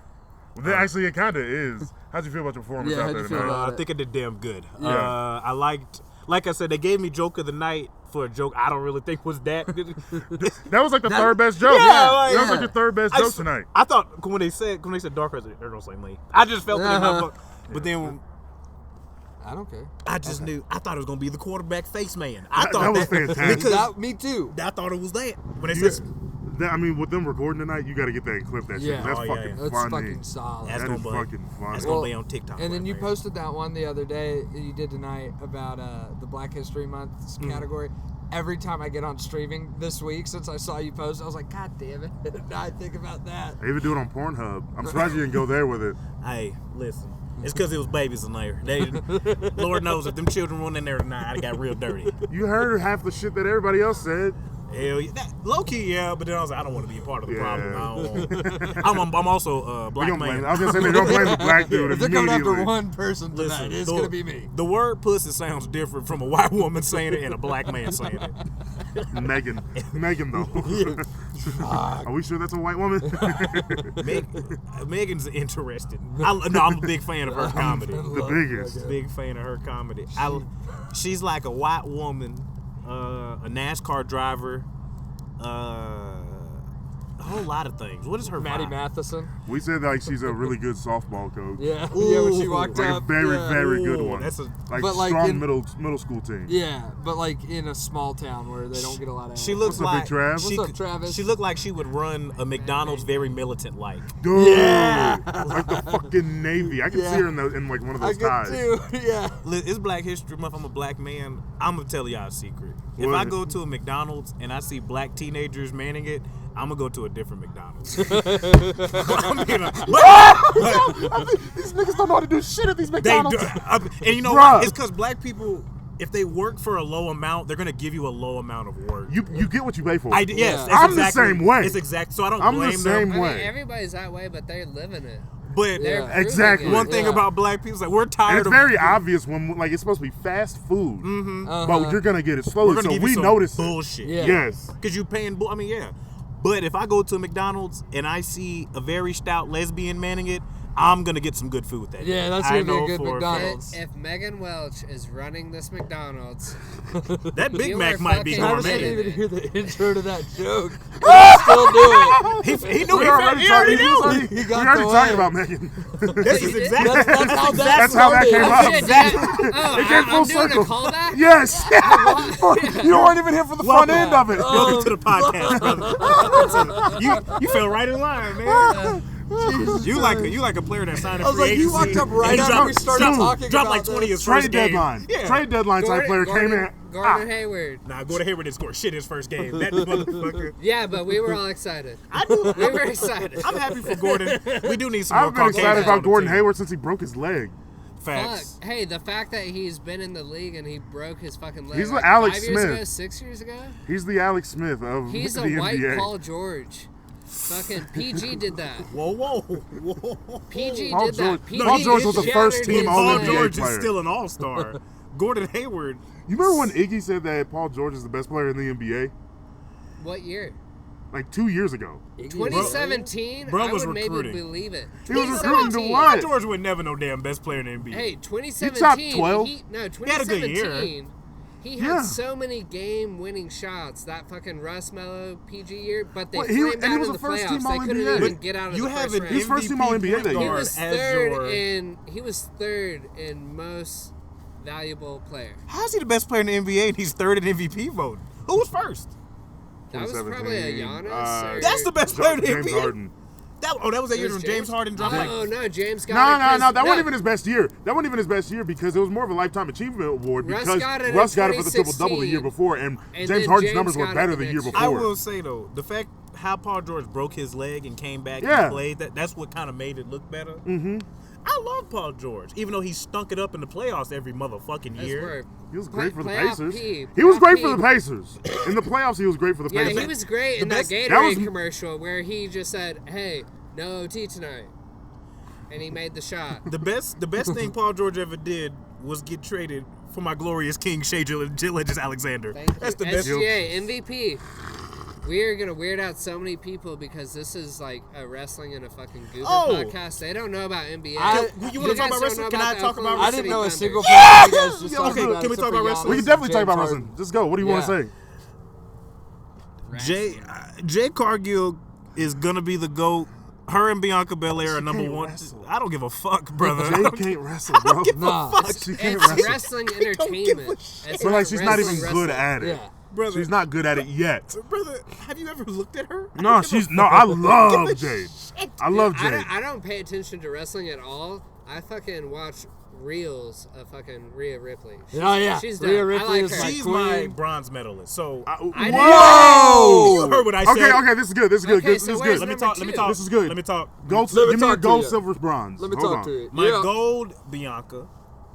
Well, actually, it kind of is. How'd you feel about your performance out how'd there you feel tonight? about I think I did damn good. Yeah. I liked, like I said, they gave me joke of the night for a joke I don't really think was that. That was like the third best joke. Yeah, like- That was like your third best joke tonight. I thought when they said dark, everyone was like me. I just felt it in my book. But then I don't care. I just knew. I thought it was gonna be the quarterback face man. I That thought was fantastic. because Me too. I thought it was that when they You- said I mean, with them recording tonight, you got to get that and clip that shit. Yeah. That's Oh, yeah, fucking yeah. That's funny. fucking solid. That's That is gonna be- fucking funny. that's gonna be on TikTok. And then right you there. posted that one the other day that you did tonight about the Black History Month category. Every time I get on streaming this week, since I saw you post, I was like, God damn it! Now I think about that. They even do it on Pornhub. I'm surprised you didn't go there with it. Hey, listen. It's because it was babies in there. Lord knows if them children went in there tonight, I got real dirty. You heard half the shit that everybody else said. Hell yeah. Low key, yeah, but then I was like, I don't want to be a part of the Yeah. problem. I'm also a They black gonna blame, man. I was gonna say they're gonna blame the black dude If they're coming after immediately. one person tonight, Listen, it's gonna be me. The word pussy sounds different from a white woman saying it and a black man saying it. Megan though. Are we sure that's a white woman? Megan's interesting. I'm a big fan of her comedy. The biggest. Big fan of her comedy. She's like a white woman, a NASCAR driver, a whole lot of things. What is her Maddie vibe? Matheson. We said like she's a really good softball coach. Yeah, yeah. When she Ooh. walked Like a up, very, yeah. very good one. That's a Like But, like, strong in- middle school team. Yeah, but like in a small town where they don't get a lot of. She looks What's up, like Big Trav? she, What's up, Travis? She looked like she would run a McDonald's very militant like. Dude, Yeah. like the fucking Navy. I can Yeah. see her in like one of I those get ties. too. Yeah. It's Black History Month. I'm a black man. I'm gonna tell y'all a secret. If What? I go to a McDonald's and I see black teenagers manning it, I'm gonna go to a different McDonald's. These niggas don't know how to do shit at these They do, McDonald's. and you know Bruh. what? It's because black people, if they work for a low amount, they're gonna give you a low amount of work. You get what you pay for. Yes, Yeah. that's I'm the exactly, same way. It's exact. So I don't I'm the blame same them. way. I mean, everybody's that way, but they're living it. But They're Yeah. proving Exactly. it. one thing Yeah. about black people is like we're And tired it's of very obvious when like it's supposed to be fast food, Uh-huh. but you're gonna get it we're slowly. gonna So give we you some notice it. bullshit. Yeah. Yes. Because you paying, I mean, yeah. But if I go to a McDonald's and I see a very stout lesbian manning it, I'm going to get some good food that day. Yeah, that's I gonna be a know good for a fact. McDonald's. If Megan Welch is running this McDonald's, That Big You Mac are might be fucking Travis didn't gourmet. even hear the intro to that joke. He still do it. He knew We he already already talked- knew. He we got already the talked way. about Megan. This is exactly That's how that That's how that came started. up. oh shit, It came full I'm doing circle. a callback? Yes. You weren't even here for the front end of it. Welcome to the podcast, brother. You fell right in line, man. You like a player that signed a I was free like, he agency. walked up right and after dropped- we started dropped- talking dropped about like 20 this. his Trade first game. deadline. Yeah. Trade deadline type player came in. Gordon Hayward. Nah, Gordon Hayward didn't score shit his first game. That motherfucker. Yeah, but we were all excited. I do. We were excited. I'm happy for Gordon. We do need some more I've been Caucasians excited on about the Gordon team. Hayward since he broke his leg. Facts. Fuck. Hey, the fact that he's been in the league and he broke his fucking leg He's like the Alex 5 years Smith. ago, 6 years ago? He's the Alex Smith of He's the a white NBA. Paul George. Fucking PG did that. Whoa. PG Paul did that. George- PG Paul George was the shattered first team his All Paul leg. NBA George player. is still an all-star. Gordon Hayward. You remember when Iggy said that Paul George is the best player in the NBA? What year? Like 2 years ago. 2017? Bro I was would maybe recruiting. believe it. He was recruiting to 2017. what? George would never know damn best player in the NBA. Hey, 2017. He topped 12. No, had a good 2017. He had Yeah. so many game-winning shots that fucking Russ Mello PG year, but they Well, flamed and he out was in the the first playoffs. team They couldn't All-NBA. even But get out of you the have first an round. He's first team All-NBA point that year. He guard was as third your- in most valuable player. How's he the best player in the NBA and he's third in MVP voting? Who was first? That was probably a 2017, Giannis. or- That's the best player in the James NBA. Harden. That was that year It was when James Harden dropped like. Oh no, James got it. No, 'cause- that wasn't even his best year. That wasn't even his best year because it was more of a lifetime achievement award Russ because got it in Russ got it for the triple double the 2016, year before, and and James then Harden's James numbers were got it better the the year next before. I will say though, the fact how Paul George broke his leg and came back Yeah. and played, that's what kind of made it look better. Mm-hmm. I love Paul George, even though he stunk it up in the playoffs every motherfucking That's year. word. He was great for the Playoff Pacers. P. He was Playoff great P. for the Pacers. In the playoffs, he was great for the Yeah, Pacers. he was great in The that best- Gatorade that was- commercial where he just said, "Hey, no OT tonight," and he made the shot. The best thing Paul George ever did was get traded for my glorious king Shai Gilgeous-Alexander. Thank That's you. the best. SGA MVP. we're gonna weird out so many people because this is like a wrestling and a fucking goober podcast. They don't know about NBA. You want to talk about wrestling? Can I talk about wrestling? I didn't know a single Yeah! person. You guys just talked Okay, about can we talk except about for wrestling? We Giannis can definitely and talk about James wrestling. Harden. Just go. What do you want to say? Jay Cargill is gonna be the GOAT. Her and Bianca Belair are number can't one. wrestle. I don't give a fuck, brother. Jay can't wrestle, bro. Nah. She can't It's wrestle. wrestling entertainment. It's But not like, she's not even wrestling. good at it. Yeah. Brother. She's not good at it yet. Brother, have you ever looked at her? No, she's no. I love Jade. I love Jade. I don't pay attention to wrestling at all. I fucking watch reels of fucking Rhea Ripley. Oh yeah, She's Rhea dope. Ripley I like is her. my She's queen. my bronze medalist. So I Whoa! you heard what I said. Okay, this is good. This is good. Okay, This so is where's good. Let me number talk. two? Let me talk. This is good. Let me talk. Gold, Let me give me a talk to gold, you. silver, bronze. Let me Hold talk on. to you. My Yeah. gold, Bianca.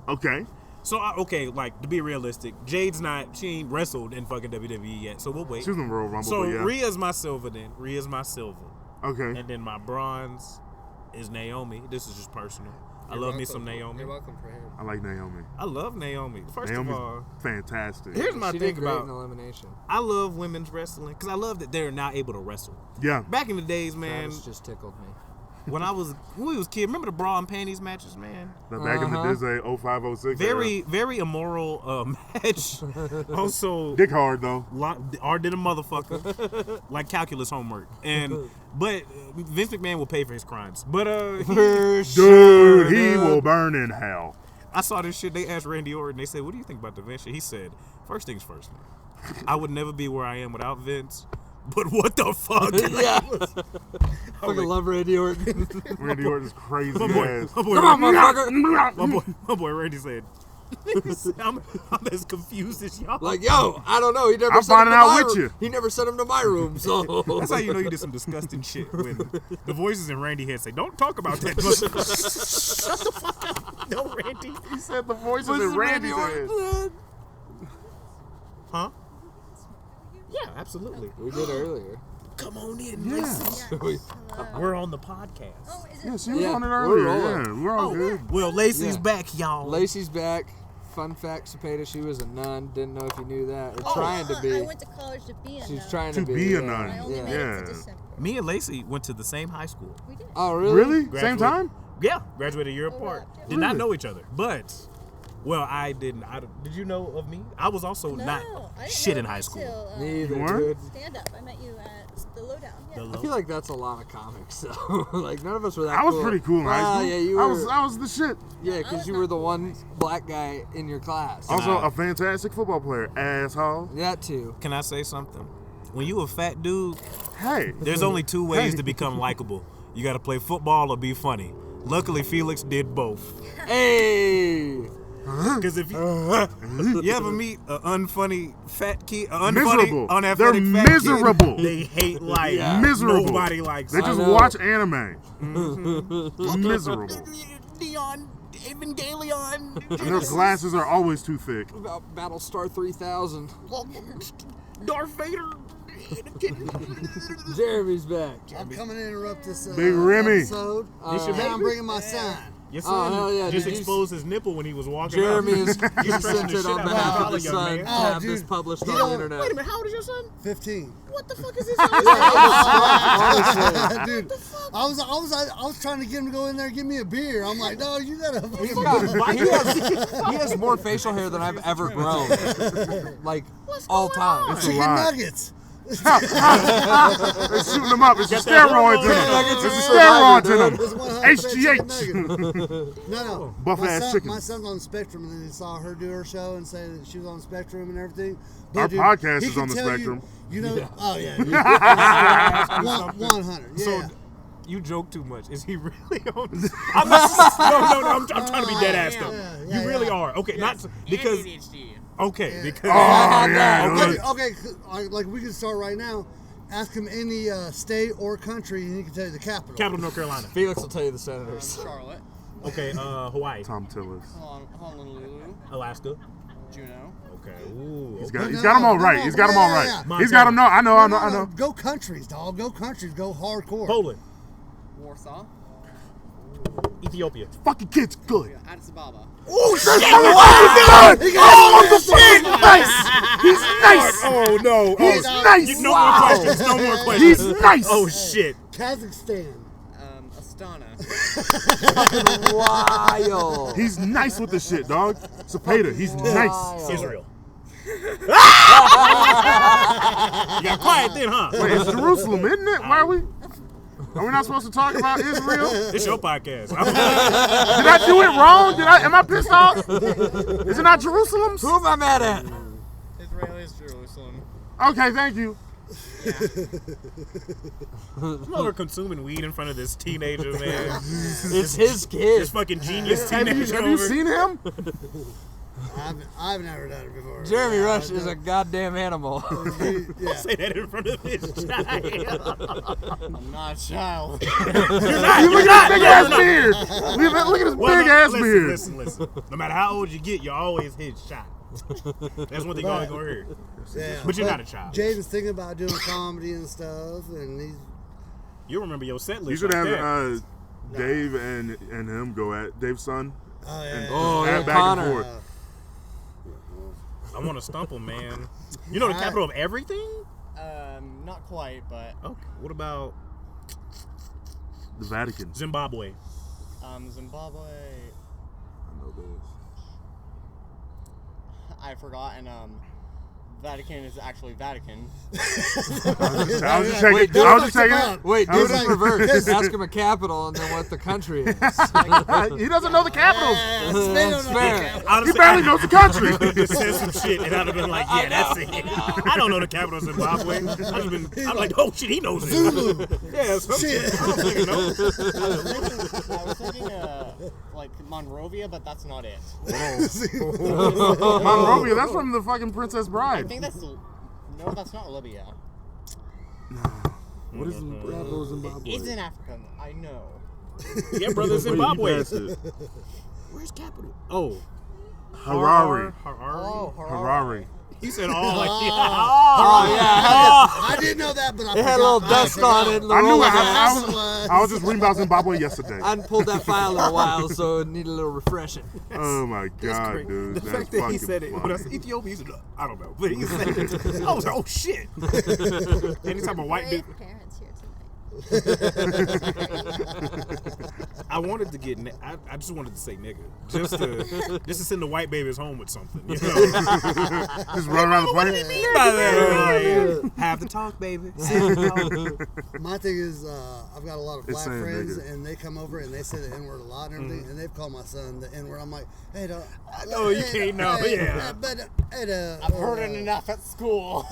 Okay. So okay, like to be realistic, Jade's not. She ain't wrestled in fucking WWE yet. So we'll wait. She was in Royal Rumble, So but yeah. Rhea's my silver then. Rhea's my silver. Okay. And then my bronze is Naomi. This is just personal. I You're love me welcome. some Naomi. You're welcome for him. I like Naomi. I love Naomi. First Naomi's of all, fantastic. here's my She thing did great in about. elimination. I love women's wrestling because I love that they're now able to wrestle. Yeah. Back in the days, man, Travis just tickled me. when we was kids, remember the bra and panties matches, man? Back in the Disney 0506. Very, very immoral match. Also, Dick hard though. R did a motherfucker, like calculus homework, but Vince McMahon will pay for his crimes. But Dude, he will burn in hell. I saw this shit. They asked Randy Orton. They said, "What do you think about the Vince shit?" He said, "First things first, man. I would never be where I am without Vince. But what the fuck?" Yeah. Fucking love Randy Orton. Randy Orton's crazy My boy, ass. my boy, Come on, Randy, motherfucker. my boy Randy said, I'm as confused as y'all. Like, yo, I don't know. He never I'm sent him finding to out my with room. you. He never sent him to my room, so. That's how you know you did some disgusting shit. When the voices in Randy's head say, "Don't talk about that." Shut the fuck up. No, Randy. He said the voices Listen in to Randy's Orton, head. man. Huh? Yeah, absolutely. We did earlier. Come on in, Yeah. Lacey. We're on the podcast. Oh, is it? Yeah, she was Yeah, on it we're earlier. rolling. Yeah, we're all good. Well, Lacey's Yeah. back, y'all. Lacey's back. Fun fact, Cepeda, she was a nun. Didn't know if you knew that. Or trying to I be. went to college to be a She's nun. trying To to be a yeah. nun. I only made it Yeah. to December. Me and Lacey went to the same high school. We did. Oh, really? Really? Same Graduated- time? Yeah, graduated a year apart. yeah. Did not Really? know each other, but I didn't. Did you know of me? I was also No, not I didn't shit know in high you school. till, Neither, You weren't? dude. stand up. I met you at the Lowdown. Yeah. I feel like that's a lot of comics, though. Like, none of us were that I was cool. pretty cool in high Well, school. Yeah, you were. I was the shit. Yeah, I because was you not were the cool in one high school. black guy in your class. Also, I- a fantastic football player, asshole. That too. Can I say something? When you a fat dude, Hey. there's only two ways Hey. to become likable. You got to play football or be funny. Luckily, Felix did both. Hey. Because if you ever meet an unfunny fat kid, an Miserable. unfunny, unathletic They're fat miserable. kid, they hate life. Yeah. Miserable. Nobody likes They life. just I know. watch anime. Mm-hmm. Miserable. Neon Evangelion. And their glasses are always too thick. About Battlestar 3000. Darth Vader. Jeremy's back. I'm coming to interrupt this Big Remy. episode. This your And I'm baby? bringing my son. Your Oh, son hell yeah. just Did you exposed his nipple when he was walking Jeremy out. is stretching the consented shit on out of behalf my of his young son man. to Oh, have dude. this published You on know- the internet. Wait a minute, how old is your son? 15. What the fuck is his Dude, I was trying to get him to go in there and give me a beer. I'm like, no, you gotta. He has more facial hair than I've ever grown. Like, all time. Chicken lot. nuggets. They're shooting them up. It's the steroids in them. It's the survivor, steroids in them. It's 100% chicken HGH. nuggets. No. Buff my ass son, chickens. My son's on the spectrum, and then he saw her do her show and say that she was on the spectrum and everything. Our Dude, podcast he is can on the tell spectrum. You know, oh yeah, 100. Yeah. So, you joke too much. Is he really on? I'm not, no. I'm trying to be dead ass though. Yeah, You really yeah. are. Okay, not because. Okay, Yeah. because. Oh, yeah. Okay, like we can start right now. Ask him any state or country, and he can tell you the capital. Capital, North Carolina. Felix will tell you the senators. Charlotte, Okay, Hawaii. Tom Tillis. Honolulu, Alaska. Juneau. Okay. Ooh. He's Okay. got them all right. He's got them all right. Yeah. He's got them. No, I know. Go countries, dog. Go countries. Go hardcore. Poland. Warsaw, Ethiopia. Fucking kid's good. Addis Ababa. Oh shit! Shit! Nice. He's nice. Oh no. He's nice. No more questions. No more questions. He's nice. Oh shit. Kazakhstan. Astana. Wild. He's nice with the shit, dog. Cepeda, he's nice. Israel. You got quiet then, huh? Wait, it's Jerusalem, isn't it? Why are we not supposed to talk about Israel? It's your podcast. Did I do it wrong? Am I pissed off? Is it not Jerusalem's? Who am I mad at? Israel is Jerusalem. Okay, thank you. You over consuming weed in front of this teenager, man. It's his kid. This fucking genius Have teenager. you seen him? I've never done it before. Jeremy Rush is a goddamn animal. Don't say that in front of his child. I'm not a child. Look at his big ass beard. Look at his big ass beard. Listen. No matter how old you get, you're always his child. That's one thing always gonna hear. Yeah, But you're not a child. Jaden's thinking about doing comedy and stuff, and he's. You remember your set list. You should right have there. Dave and him go at Dave's son. Oh yeah. And Oh, add yeah, back Connor. and forth. I want to stump him, man. You know the capital of everything? Not quite, but Okay. What about The Vatican. Zimbabwe? Zimbabwe. I know this. I forgot, and Vatican is actually Vatican. I was just checking. Wait, I was just checking. Wait, I do was it in like- reverse. Ask him a capital and then what the country is. He doesn't know the capitals. That's fair. He barely knows the country. He just said some shit, and I'd have been like, "Yeah, that's it." I don't know the capital of Zimbabwe. I'm like, "Oh shit, he knows it." Yeah, Shit. I was thinking like Monrovia, but that's not it. Monrovia, that's from the fucking Princess I Bride. think that's no, that's not Libya. What is Zimbabwe? It's in Africa. I know. Yeah, brother, Zimbabwe. Where's Where's capital? Oh, Harare. Oh, Harare. He said all like, Oh, yeah. I didn't know that, but I It had a little dust on it. I knew it. Rolodex. I was just reading about Zimbabwe yesterday. I hadn't pulled that file in a while, so it needed a little refreshing. Oh my god, dude. the That's fact that fucking he said it, when I funny. said Ethiopia, he said, I don't know, but he said it. I was like, oh shit. Anytime a white dude. Great parents here tonight. I wanted to get, I just wanted to say nigga, just to send the white babies home with something, you know. Just run around the planet. By that, have the talk, baby. My thing is, I've got a lot of It's black saying friends, nigga. and they come over and they say the N-word a lot and everything, and they've called my son the N-word. I'm like, hey, dog. know you can't know, yeah. But, I've heard it enough at school.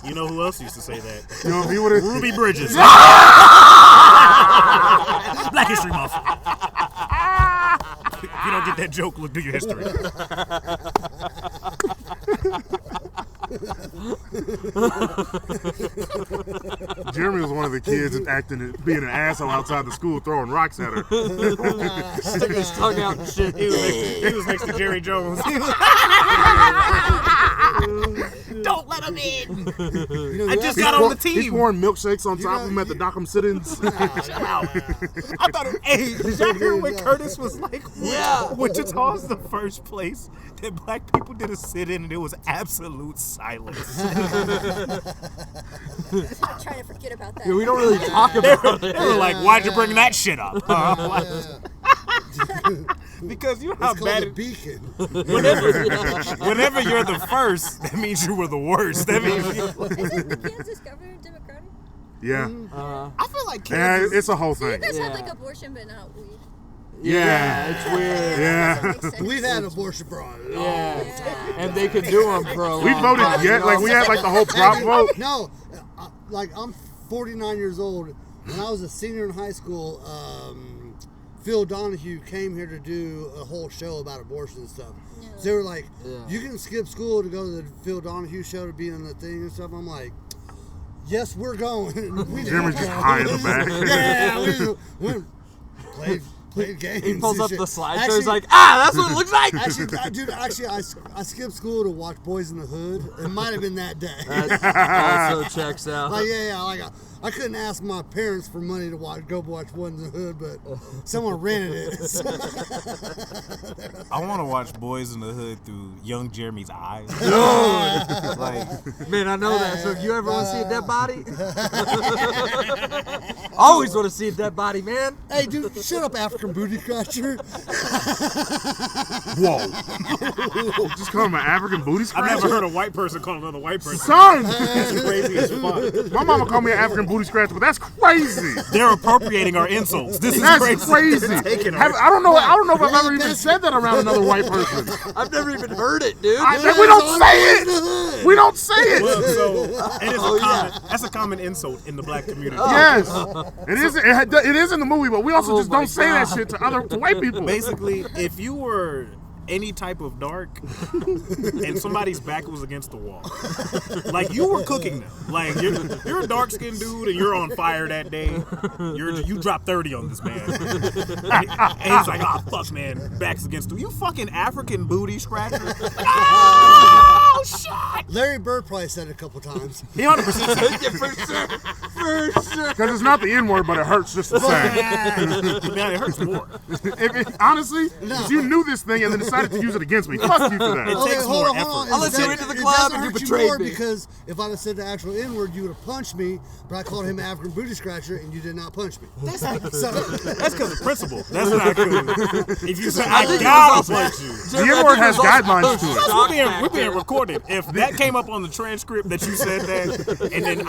You know who else used to say that? You know, if he would've- Ruby Bridges. Black History Month. If you don't get that joke, look, do your history. Jeremy was one of the kids being an asshole outside the school, throwing rocks at her. Sticking his tongue out and shit. He was next to Jerry Jones. Don't let him in. I just got on the He's team. pouring milkshakes on top of him at the Dockham sit-ins. I thought, hey, did y'all hear when Kertis was like, Yeah. Wichita's the first place that black people did a sit-in and it was absolute silence. I'm trying to forget about that. Yeah, we don't really talk about They it. were like, why'd you bring that shit up? Because you know how it's bad called a it beacon. whenever you're the first, that means you were the worst. That means Isn't the Kansas governor Democratic? Yeah. I feel like Yeah, Kansas. it's a whole So you thing. guys had Yeah. like abortion, but not weed. Yeah. It's weird. Yeah. That doesn't make sense. We've had abortion for a long Yeah. time. And they could do them for a long We voted time, yet. you Like, know? we had like the whole prop vote. No, like I'm 49 years old. When I was a senior in high school, Phil Donahue came here to do a whole show about abortion and stuff. Yeah. So they were like, Yeah. you can skip school to go to the Phil Donahue show to be on the thing and stuff. I'm like, yes, we're going. We Jeremy's just high in the back. Yeah, we played played games. He pulls and up shit. the slideshow. Actually- He's like, that's what it looks like. Actually, I skipped school to watch Boys in the Hood. It might have been that day. That also checks out. Like, like I couldn't ask my parents for money to go watch Boys in the Hood, but someone rented it. I want to watch Boys in the Hood through young Jeremy's eyes. Like, Man, I know that. So if you ever want to see a dead body, always want to see a dead body, man. Hey, dude, shut up, African booty scratcher. Whoa. Just call him an African booty scratcher? I've never heard a white person call another white person. Son! That's crazy as fuck. My mama called me an African booty scratcher, but that's crazy. They're appropriating our insults. This is That's crazy. crazy. Taking I don't know if I've ever even said that around another white person. I've never even heard it, dude. We don't say it. We don't say it. Well, so, and it's that's a common insult in the black community. Yes, it is. It is in the movie, but we also just don't say that shit to white people. Basically, if you were any type of dark and somebody's back was against the wall, like you were cooking them, like you're a dark skinned dude and you're on fire that day, you dropped 30 on this man, and he's like, oh fuck man, back's against the, you fucking African booty scratcher. Oh shit. Larry Bird probably said it a couple times. He 100% said it. For sure. Because it's not the N-word, but it hurts just the same. Man, it hurts more. Honestly, if you knew this thing and then decided to use it against me, fuck you for that. It takes more effort. I'll let you into the club and you betrayed me. Because if I'd have said the actual N-word, you would have punched me, but I called him an African booty scratcher, and you did not punch me. That's because of principle. That's not good. If you say, I gotta punch you. The N-word has guidelines to it. We're being recorded. If that came up on the transcript that you said that, and then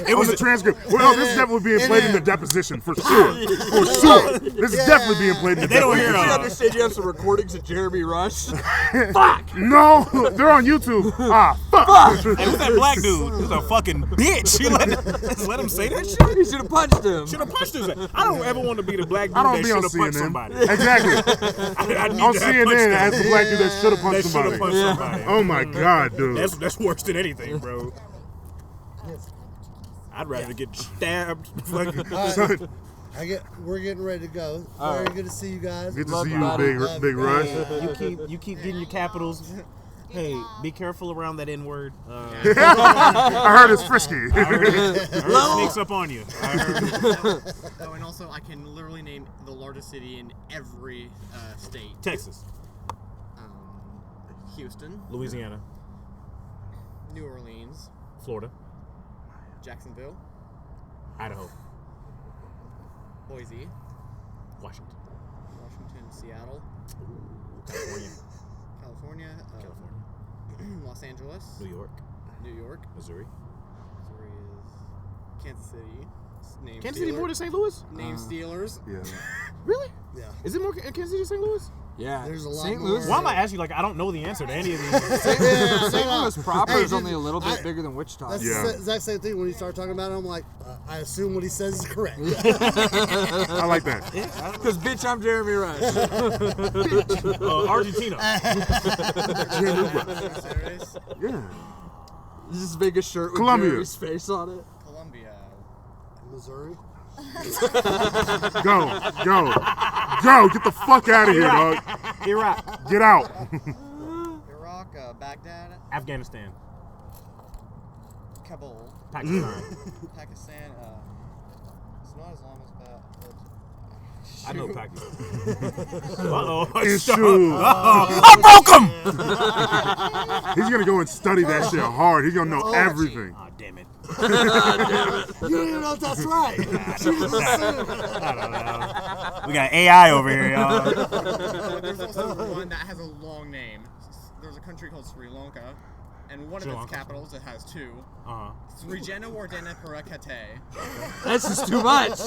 it was a transcript. Well, this is definitely being played in the deposition, for sure. For sure. This is definitely being played in the They don't deposition. hear I understand you have some recordings of Jeremy Rush. Fuck! No, they're on YouTube. Fuck! Hey, who's that black dude? He's a fucking bitch. You let him say that shit? You should have punched him. Should have punched his ass. I don't ever want to be the black dude I don't that be on should have punched CNN. somebody. Exactly. I need On to have CNN punched as them. the black dude that should have punched That should have somebody. punched somebody. Oh my god, dude. That's worse than anything, bro. I'd rather get stabbed. Son, We're getting ready to go. Very good to see you guys. good to Love see you, you, buddy. Big Rush. You keep getting your capitals. Hey, be careful around that N-word. I heard it's frisky. It sneaks up on you. Oh, and also I can literally name the largest city in every state. Texas, Houston, Louisiana, New Orleans, Florida, Jacksonville, Idaho, Boise, Washington, Seattle, California, California, Los Angeles, New York, Missouri. Missouri is Kansas City. Name Kansas City more than St. Louis? Name Steelers. Yeah. Really? Yeah. Is it more in Kansas City than St. Louis? Yeah. There's a lot St. more. Louis. Why am I asking you like I don't know the answer to any of these? St. Louis proper Hey, is only a dude, little bit bigger than Wichita. That's Yeah. the exact same thing when you start talking about it. I'm like, I assume what he says is correct. I like that. Because, bitch, I'm Jeremy Rush. Argentina. Yeah. This is the biggest shirt with Columbia. Jeremy's face on it. Columbia. Missouri. Go. Get the fuck out of here, dog. Iraq. Get out. Iraq. Baghdad. Afghanistan. Kabul. Pakistan. Pakistan. It's not as long as that. I know Pakistan. Uh-oh. Issue. I broke him! He's gonna go and study that shit hard. He's gonna know everything. Oh, damn it. You don't even know if that's right. I don't know. We got AI over here, y'all. There's also one that has a long name. There's a country called Sri Lanka, and one of its capitals, it has two. Uh-huh. Srijena Wardena Parakate. That's just too much.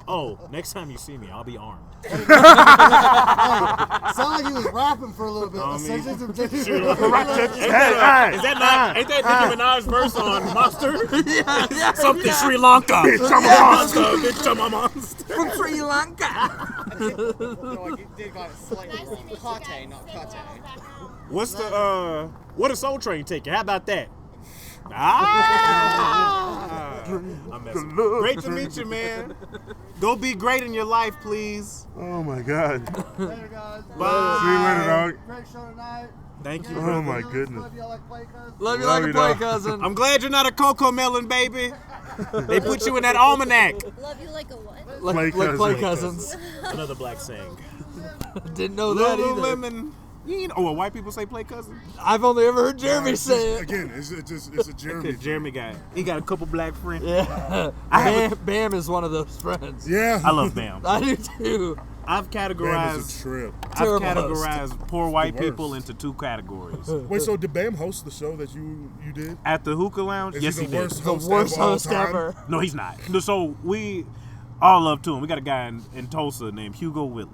Oh, next time you see me, I'll be armed. Sounded like he was rapping for a little bit. Is that not? Ain't that Nicki Minaj verse on Monster? Yeah. Something Sri Lanka. Bitch, I'm a monster. Bitch, I'm a monster. From Sri Lanka. No, I did got it slightly wrong. Kate, not Kate. What's the what a Soul Train ticket? How about that? I'm messing. Great to meet you, man. Go be great in your life, please. Oh my God. Later, guys. Bye. See you later, dog. Great show tonight. Thank you. Oh my goodness. Love y'all like play, cuz. Love you Love like a you, play dog. cousin. I'm glad you're not a cocoa melon, baby. They put you in that almanac. Love you like a what? Like play cousins. Another black saying. Didn't know that either. Lululemon. You know, what white people say play cousin? I've only ever heard Jeremy say it. Again, it's a Jeremy. Because Jeremy guy. He got a couple black friends. Yeah. Bam is one of those friends. Yeah. I love Bam. I do too. I've Bam is a categorized trip. poor white The people worst. into 2 categories. Wait, so did Bam host the show that you did? At the hookah lounge, Is yes, he he the did. worst The host worst of all host time? ever. No, he's not. So we all love to him. We got a guy in Tulsa named Hugo Willie.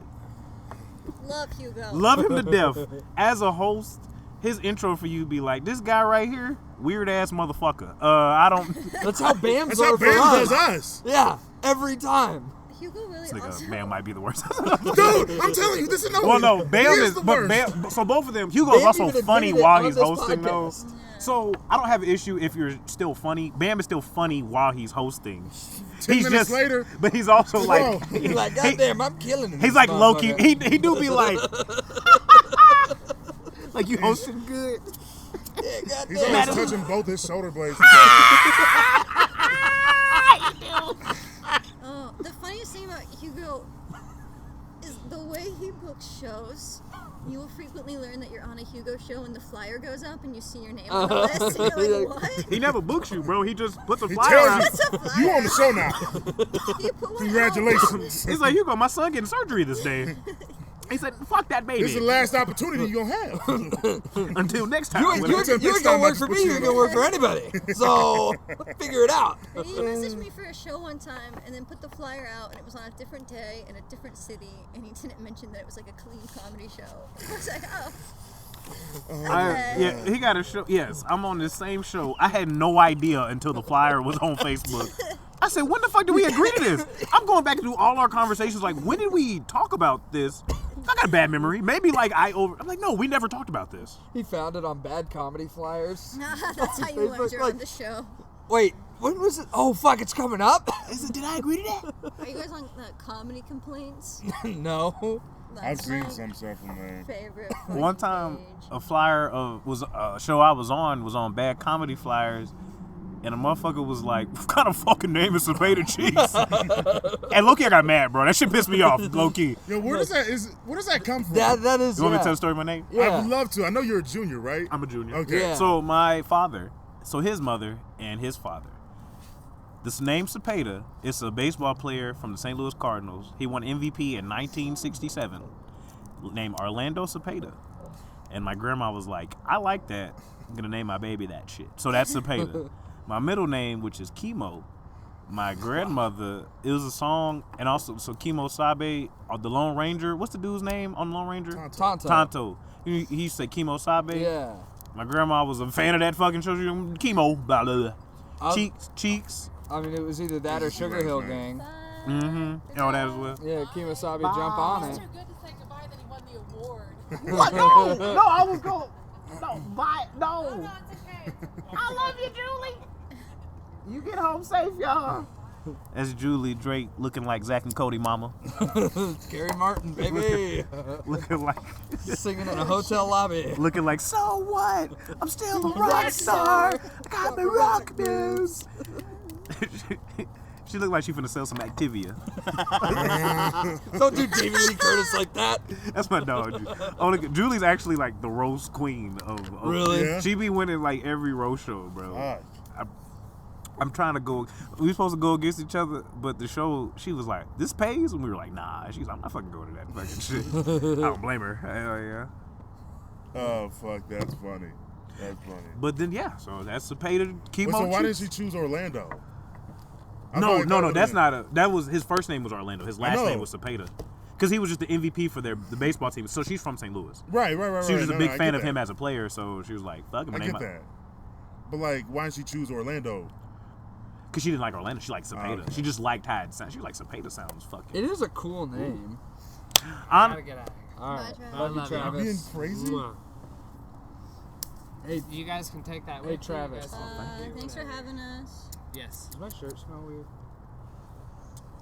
Love Hugo. Love him to death. As a host, his intro for you be like, this guy right here, weird ass motherfucker. I don't. That's how Bam's That's how are for Bam us. does us. Yeah, every time. Hugo really This also. nigga, Bam might be the worst. Dude, I'm telling you, this is no. Well, no, Bam he is, the but worst. Bam. So both of them, Hugo's Bam also even funny admitted it while on he's this hosting, though. podcast. So I don't have an issue if you're still funny. Bam is still funny while he's hosting. 10 He's minutes just, later, but he's also like, Bro. He's like, goddamn, I'm killing it. he's like low key. He do be like, like you hosting good. Yeah, he's goddamn. always touching both his shoulder blades. Oh, the funniest thing about Hugo is the way he books shows. You will frequently learn that you're on a Hugo show and the flyer goes up and you see your name on the list and you're like, what? He never books you, bro. He just puts a He flyer tells out. What's a flyer? You on the show now. You put one Congratulations. He's like, Hugo, my son getting surgery this day. He said, fuck that baby. This is the last opportunity you're gonna have. Until next time. You ain't Until gonna next time, work I for put me. you You ain't in. gonna work for anybody. So figure it out. out. He messaged me for a show one time and then put the flyer out and it was on a different day in a different city and he didn't mention that it was like a clean comedy show. I was like, oh. Okay. Yeah, he got a show. Yes, I'm on the same show. I had no idea until the flyer was on Facebook. I said, when the fuck did we agree to this? I'm going back through all our conversations. Like, when did we talk about this? I got a bad memory. Maybe like I'm like, no, we never talked about this. He found it on bad comedy flyers. That's how you learned you're on the show. Wait, when was it? Oh fuck, it's coming up. Did I agree to that? Are you guys on comedy complaints? No. I've That's seen my some stuff from there. favorite. One time, a flyer was a show I was on bad comedy flyers. And a motherfucker was like, what kind of fucking name is Cepeda Cheeks? And low-key, I got mad, bro. That shit pissed me off, low-key. Yo, where does that come from? That is. You want me to yeah. tell the story of my name? Yeah. I would love to. I know you're a junior, right? I'm a junior. Okay. Yeah. So my father, his mother and his father. This name Cepeda is a baseball player from the St. Louis Cardinals. He won MVP in 1967, named Orlando Cepeda. And my grandma was like, I like that. I'm going to name my baby that shit. So that's Cepeda. My middle name, which is Chemo, my grandmother, it was a song, and also, so Chemo Sabe, the Lone Ranger, what's the dude's name on the Lone Ranger? Tonto. He used to say Chemo Sabe. Yeah. My grandma was a fan of that fucking show. Chemo, blah, blah, blah. Cheeks. I mean, it was either that or Sugar Hill Gang. Mm-hmm. Oh, that as well. Yeah, Kemosabe jump on it. Too good to say goodbye that he won the award. What? No, I was going. No, bye. No. No, it's okay. I love you, Julie. You get home safe, y'all. That's Julie Drake looking like Zach and Cody mama. Gary Martin, baby. Looking like Singing in a hotel lobby. looking like, so what? I'm still a rock star. I got my rock moves. She looked like she finna sell some Activia. Don't do Jamie Lee Curtis like that. That's my dog. Julie's actually like the roast queen of Really? Yeah. She be winning like every roast show, bro. Alright. I'm trying to go. We were supposed to go against each other, but the show, she was like, "This pays," and we were like, "Nah." She's like, "I'm not fucking going to that fucking shit." I don't blame her. Hell yeah. Oh fuck, that's funny. That's funny. But then yeah, so that's Cepeda Chemo. So why didn't Cheeks. she choose Orlando? I No, thought no, that no. was That's it. not a. That was his first name was Orlando. His last know. name was Cepeda, because he was just the MVP for the baseball team. So she's from St. Louis. Right. She was just No, a big I fan get of that. him as a player, so she was like, "Fuck him." I get that. But like, why didn't she choose Orlando? Because she didn't like Orlando. She liked Cepeda. okay. She just liked how it sounded. She liked Cepeda sounds fucking. It is a cool name. On, Gotta get out of here. All right. Bye, Travis. Love you, Love you. Travis. Being crazy? Hey, You guys can take that Hey, with you. You Travis. guys- Thanks for having us. Yes. does my shirt smell weird?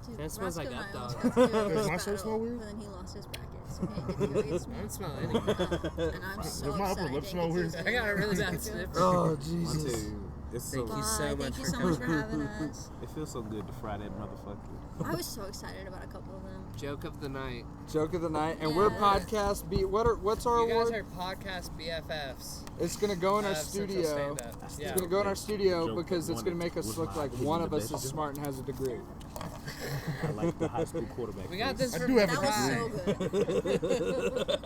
Dude, That smells like Roscoe and I hot almost dog. got to do a Does my roast shirt smell battle, weird? But then he lost his bracket, so he didn't get to go get I smoked. don't smell anything. And I'm so Does my upper excited lip to smell get weird? to I got a really do bad it. sniffer. Oh, I tell Jesus. you, it's Thank so, you so Bye. much Thank you for so much for coming. having us. it feels so good to fry that motherfucker. I was so excited about a couple of them. Joke of the night. Joke of the night, and we're Yeah. podcast beat. What's our You guys award? are podcast BFFs. It's gonna go in our of Central studio. Stand-Up. It's Yeah. gonna go in our studio Joke because it's one gonna make us was look my like opinion one of the us is best. smart and has a degree. I like the high school quarterback. We got face. this I from do have a That was degree. so good.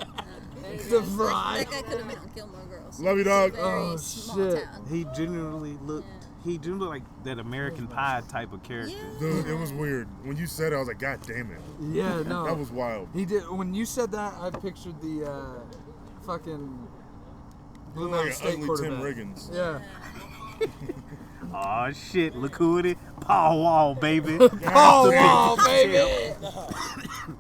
The fry. That guy could have been on Gilmore Girls. Love you, It's a dog. very Oh, small shit. town. He genuinely looked. He genuinely like that American Pie type of character. Dude, it was weird. When you said it, I was like, God damn it. Yeah, no. That was wild. He did. When you said that, I pictured the fucking Blue Like Mountain an State ugly quarterback. Tim Riggins. Yeah. Oh shit! Look who it is. Paul Wall, baby. Oh, wow, baby.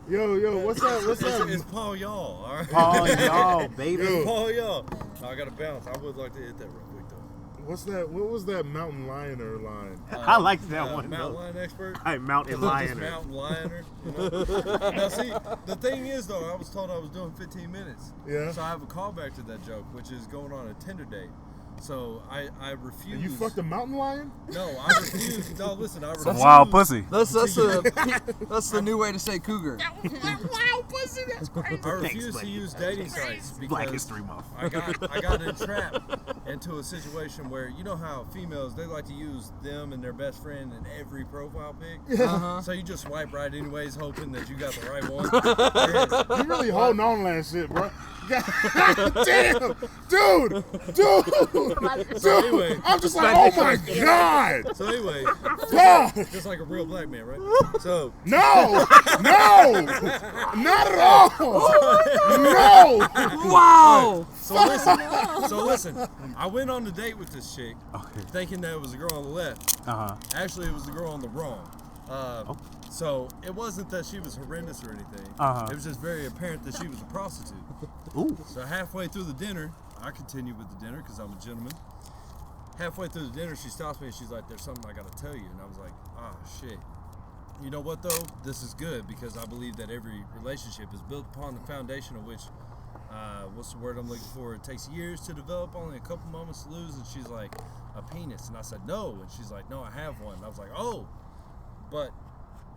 Yo, what's that? What's It's that? Paul Y'all, all right? Paul Y'all, baby. Yo. Paul Y'all. I got to bounce. I would like to hit that real quick, though. What's that? What was that Mountain Lioner line? I like that one. Mountain though. Lion expert. I Mountain Just Lioner. Mountain Lioner. You know? Now, see, the thing is, though, I was told I was doing 15 minutes. Yeah. So I have a callback to that joke, which is going on a Tinder date. So I refuse. You fucked a mountain lion? No, I refuse. No, listen, I refuse. Some wild pussy. That's the new way to say cougar. Wow, pussy, that's crazy. I refuse Black to use dating sites because Black History Month. I got entrapped into a situation where you know how females they like to use them and their best friend in every profile pic. So you just swipe right anyways, hoping that you got the right one. You really holding on to that shit, bro. God damn, dude. So anyway, I'm just like, oh my god. so anyway, God. just like a real black man, right? So No, not at all. No. Wow. so listen. I went on the date with this chick, thinking that it was the girl on the left. Actually, it was the girl on the wrong. So it wasn't that she was horrendous or anything. It was just very apparent that she was a prostitute. Ooh. So halfway through the dinner, I continued with the dinner because I'm a gentleman. Halfway through the dinner, she stops me and she's like, "There's something I gotta tell you." And I was like, "Ah, shit." You know what though? This is good because I believe that every relationship is built upon the foundation of which, what's the word I'm looking for? It takes years to develop, only a couple moments to lose. And she's like, "A penis." And I said, "No." And she's like, "No, I have one." And I was like, "Oh, but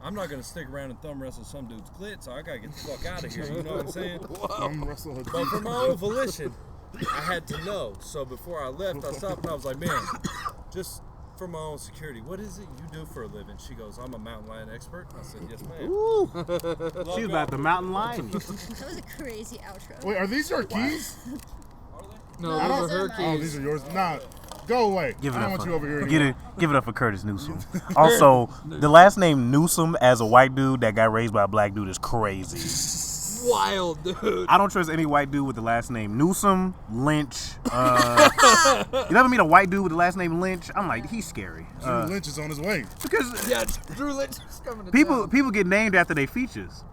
I'm not gonna stick around and thumb wrestle some dude's clit, so I gotta get the fuck out of here." You know what I'm saying? I'm wrestling. But for my own volition, I had to know. So before I left, I stopped and I was like, "Man, just for my own security, what is it you do for a living?" She goes, "I'm a mountain lion expert." I said, "Yes, ma'am." Ooh. She was about the mountain lion. That was a crazy outro. Wait, are these your keys? No, No, those are her those are Oh, keys. these are yours. Nah, go away. Give it I don't up want for, you over here anymore. give it up for Kertis Newsom. Also, the last name Newsom as a white dude that got raised by a black dude is crazy. Wild, dude. I don't trust any white dude with the last name Newsom, Lynch. You ever meet a white dude with the last name Lynch? I'm like, he's scary. Drew Lynch is on his way. Because Yeah, Drew Lynch is coming to people town. get named after their features.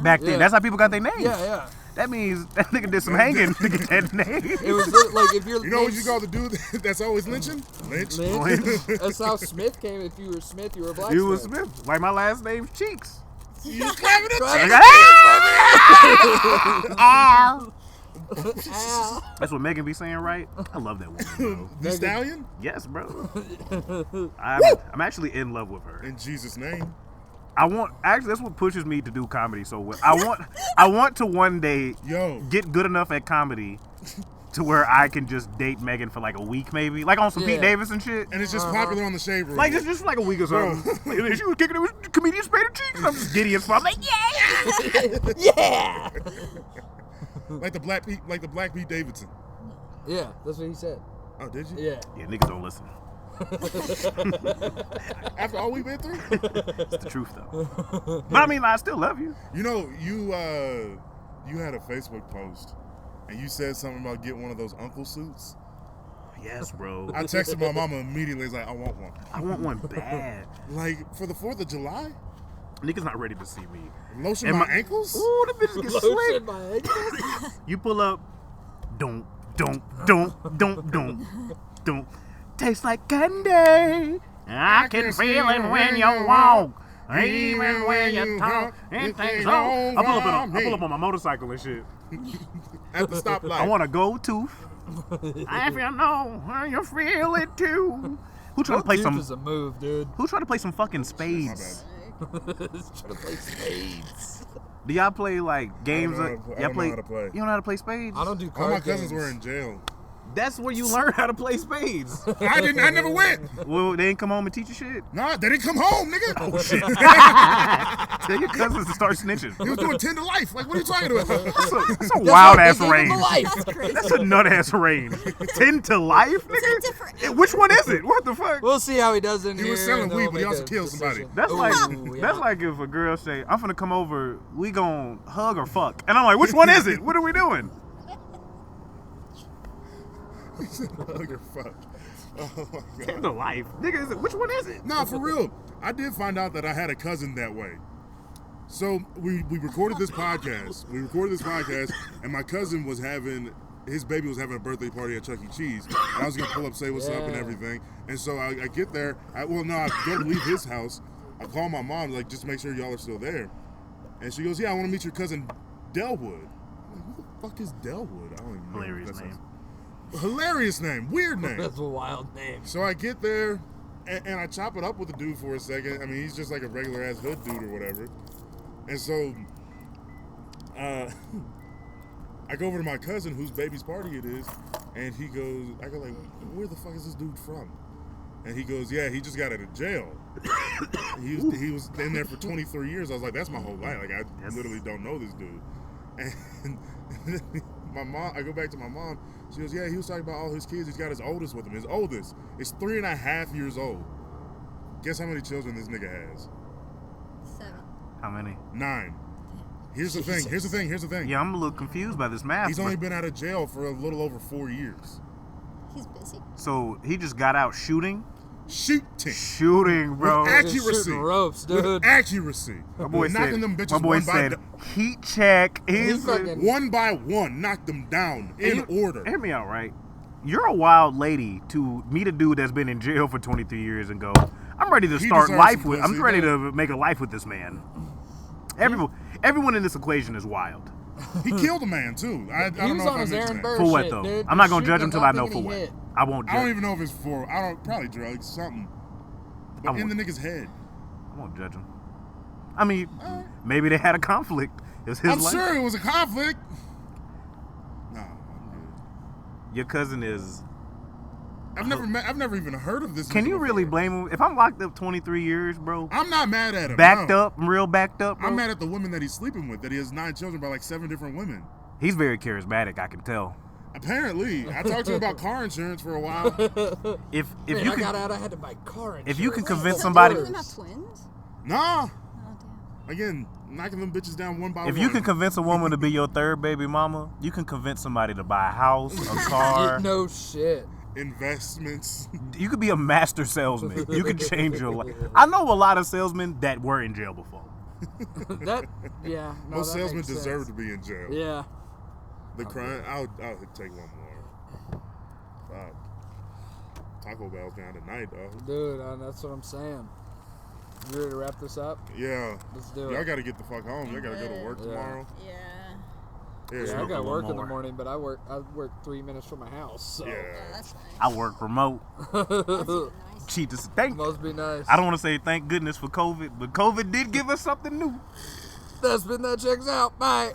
Back then, Yeah. that's how people got their names. Yeah. That means that nigga did some hanging to get that name. It was like if you're You know what you call the dude that's always lynching? Lynch. Lynch. That's how Smith came. If you were Smith, you were a black. You was Smith. Like my last name's Cheeks. You just clapping it? Ow. Ow. That's what Megan be saying, right? I love that woman, bro. The stallion? Yes, bro. I'm actually in love with her. In Jesus' name. Actually, that's what pushes me to do comedy so well. I want to one day Yo. get good enough at comedy to where I can just date Megan for like a week, maybe, like on some Pete Yeah. Davis and shit. And it's just popular on the Shade Room. Like just like a week or something. Like, she was kicking it with comedian Cepeda Cheeks. I'm just giddy as fuck. I'm like, yeah, yeah. Like the Black Pete Davidson. Yeah, that's what he said. Oh, did you? Yeah. Yeah, niggas don't listen. After all we've been through? It's the truth though. But I mean, I still love you. You know, you had a Facebook post and you said something about getting one of those uncle suits. Yes, bro. I texted my mama immediately. It's like, I want one. I want one bad. Like for the 4th of July? Niggas not ready to see me. Lotion And my ankles? Ooh, the bitches get Lotion slick. my ankles. You pull up, don't. don't. Tastes like candy. I can feel it when you walk. Even when you talk, it takes long. I pull up on my motorcycle and shit. At the stoplight. I want to go to. If you know, you feel it too. Who trying to play some? Is a move, dude. Who trying to play some fucking spades? Trying to play spades. Do y'all play like games? I don't know how to play. You don't know how to play spades? I don't do All card my cousins games. were in jail. That's where you learn how to play spades. I didn't. I never went. Well, they didn't come home and teach you shit. Nah, they didn't come home, nigga. Oh shit! Tell your cousins to start snitching. He was doing 10 to life. Like, what are you talking about? That's a wild ass They gave him range. a life. That's crazy. That's a nut ass range. 10 to life, nigga. Different. Which one is it? What the fuck? We'll see how he does in He here. was selling and then weed, we'll but he make also a killed somebody. decision. That's Ooh, like yeah. that's like if a girl say, "I'm finna come over. We gon' hug or fuck," and I'm like, "Which one is it? What are we doing?" Hug or fuck. Oh my 10 god. to life, nigga. Is it? Which one is it? Nah, for real. I did find out that I had a cousin that way. So we recorded this podcast. And my cousin was having his baby was having a birthday party at Chuck E. Cheese. And I was gonna pull up, say what's up and everything. And so I get there. I go to leave his house. I call my mom, like, just make sure y'all are still there. And she goes, "Yeah, I want to meet your cousin Delwood." I'm like, who the fuck is Delwood? I don't even know. Hilarious name. Hilarious name. Weird name. That's a wild name. So I get there, and I chop it up with the dude for a second. I mean, he's just like a regular ass hood dude or whatever. And so, I go over to my cousin, whose baby's party it is, and he goes, I go like, "Where the fuck is this dude from?" And he goes, "Yeah, he just got out of jail. he was in there for 23 years." I was like, "That's my whole life. Like, I literally don't know this dude." And my mom, I go back to my mom. She goes, "Yeah, he was talking about all his kids. He's got his oldest with him. His oldest is 3.5 years old. Guess how many children this nigga has? 7. How many? 9. Here's the thing. Yeah, I'm a little confused by this math. He's only been out of jail for a little over 4 years. He's busy. So he just got out shooting, Shooting, bro. with accuracy, Shooting ropes, dude. with accuracy. My boy knocking said, them bitches my boy one said, by heat check. He's fucking- one by one, knock them down in order. Hear me out, right? You're a wild lady to meet a dude that's been in jail for 23 years and go, I'm ready to He start deserves life some with. pussy. I'm ready to make a life with this man. Everyone in this equation is wild. He killed a man too. I He don't was know on if his I Aaron mentioned Burr that. For what shit, though? dude. I'm not gonna Shoot judge him till I know without for thinking he what. hit. I won't I don't judge. even know if it's for. Probably drugs, something. But in the nigga's head. I won't judge him. I mean, maybe they had a conflict. It was his I'm life. sure it was a conflict. No, I'm good. Your cousin is. I've never even heard of this. Can nigga you really before. blame him? If I'm locked up 23 years, bro. I'm not mad at him. Backed no. up, real backed up, bro. I'm mad at the women that he's sleeping with. That he has 9 children by like 7 different women. He's very charismatic, I can tell. Apparently, I talked to him about car insurance for a while. If Man, you I can, got out, I had to buy car insurance. if you can convince So somebody, do them have twins? Nah, Oh, damn. again, knocking them bitches down one by one. if you can convince a woman to be your third baby mama, you can convince somebody to buy a house, a car. No shit. investments. You could be a master salesman. You could change your life. I know a lot of salesmen that were in jail before. That, yeah. No, Most that salesmen makes deserve sense. to be in jail. Yeah. The crime. I'll take one more. Fuck. Taco Bell's down tonight, though. Dude, that's what I'm saying. You ready to wrap this up? Yeah. Let's do it. Y'all got to get the fuck home. Y'all got to go to work Yeah. tomorrow. Yeah. Yeah, I got a work little in the more. morning, but I work 3 minutes from my house. So. Yeah. That's nice. I work remote. That's even nice. Cheat us. Thank. Must be nice. I don't want to say thank goodness for COVID, but COVID did give us something new. That's been that checks out. Bye.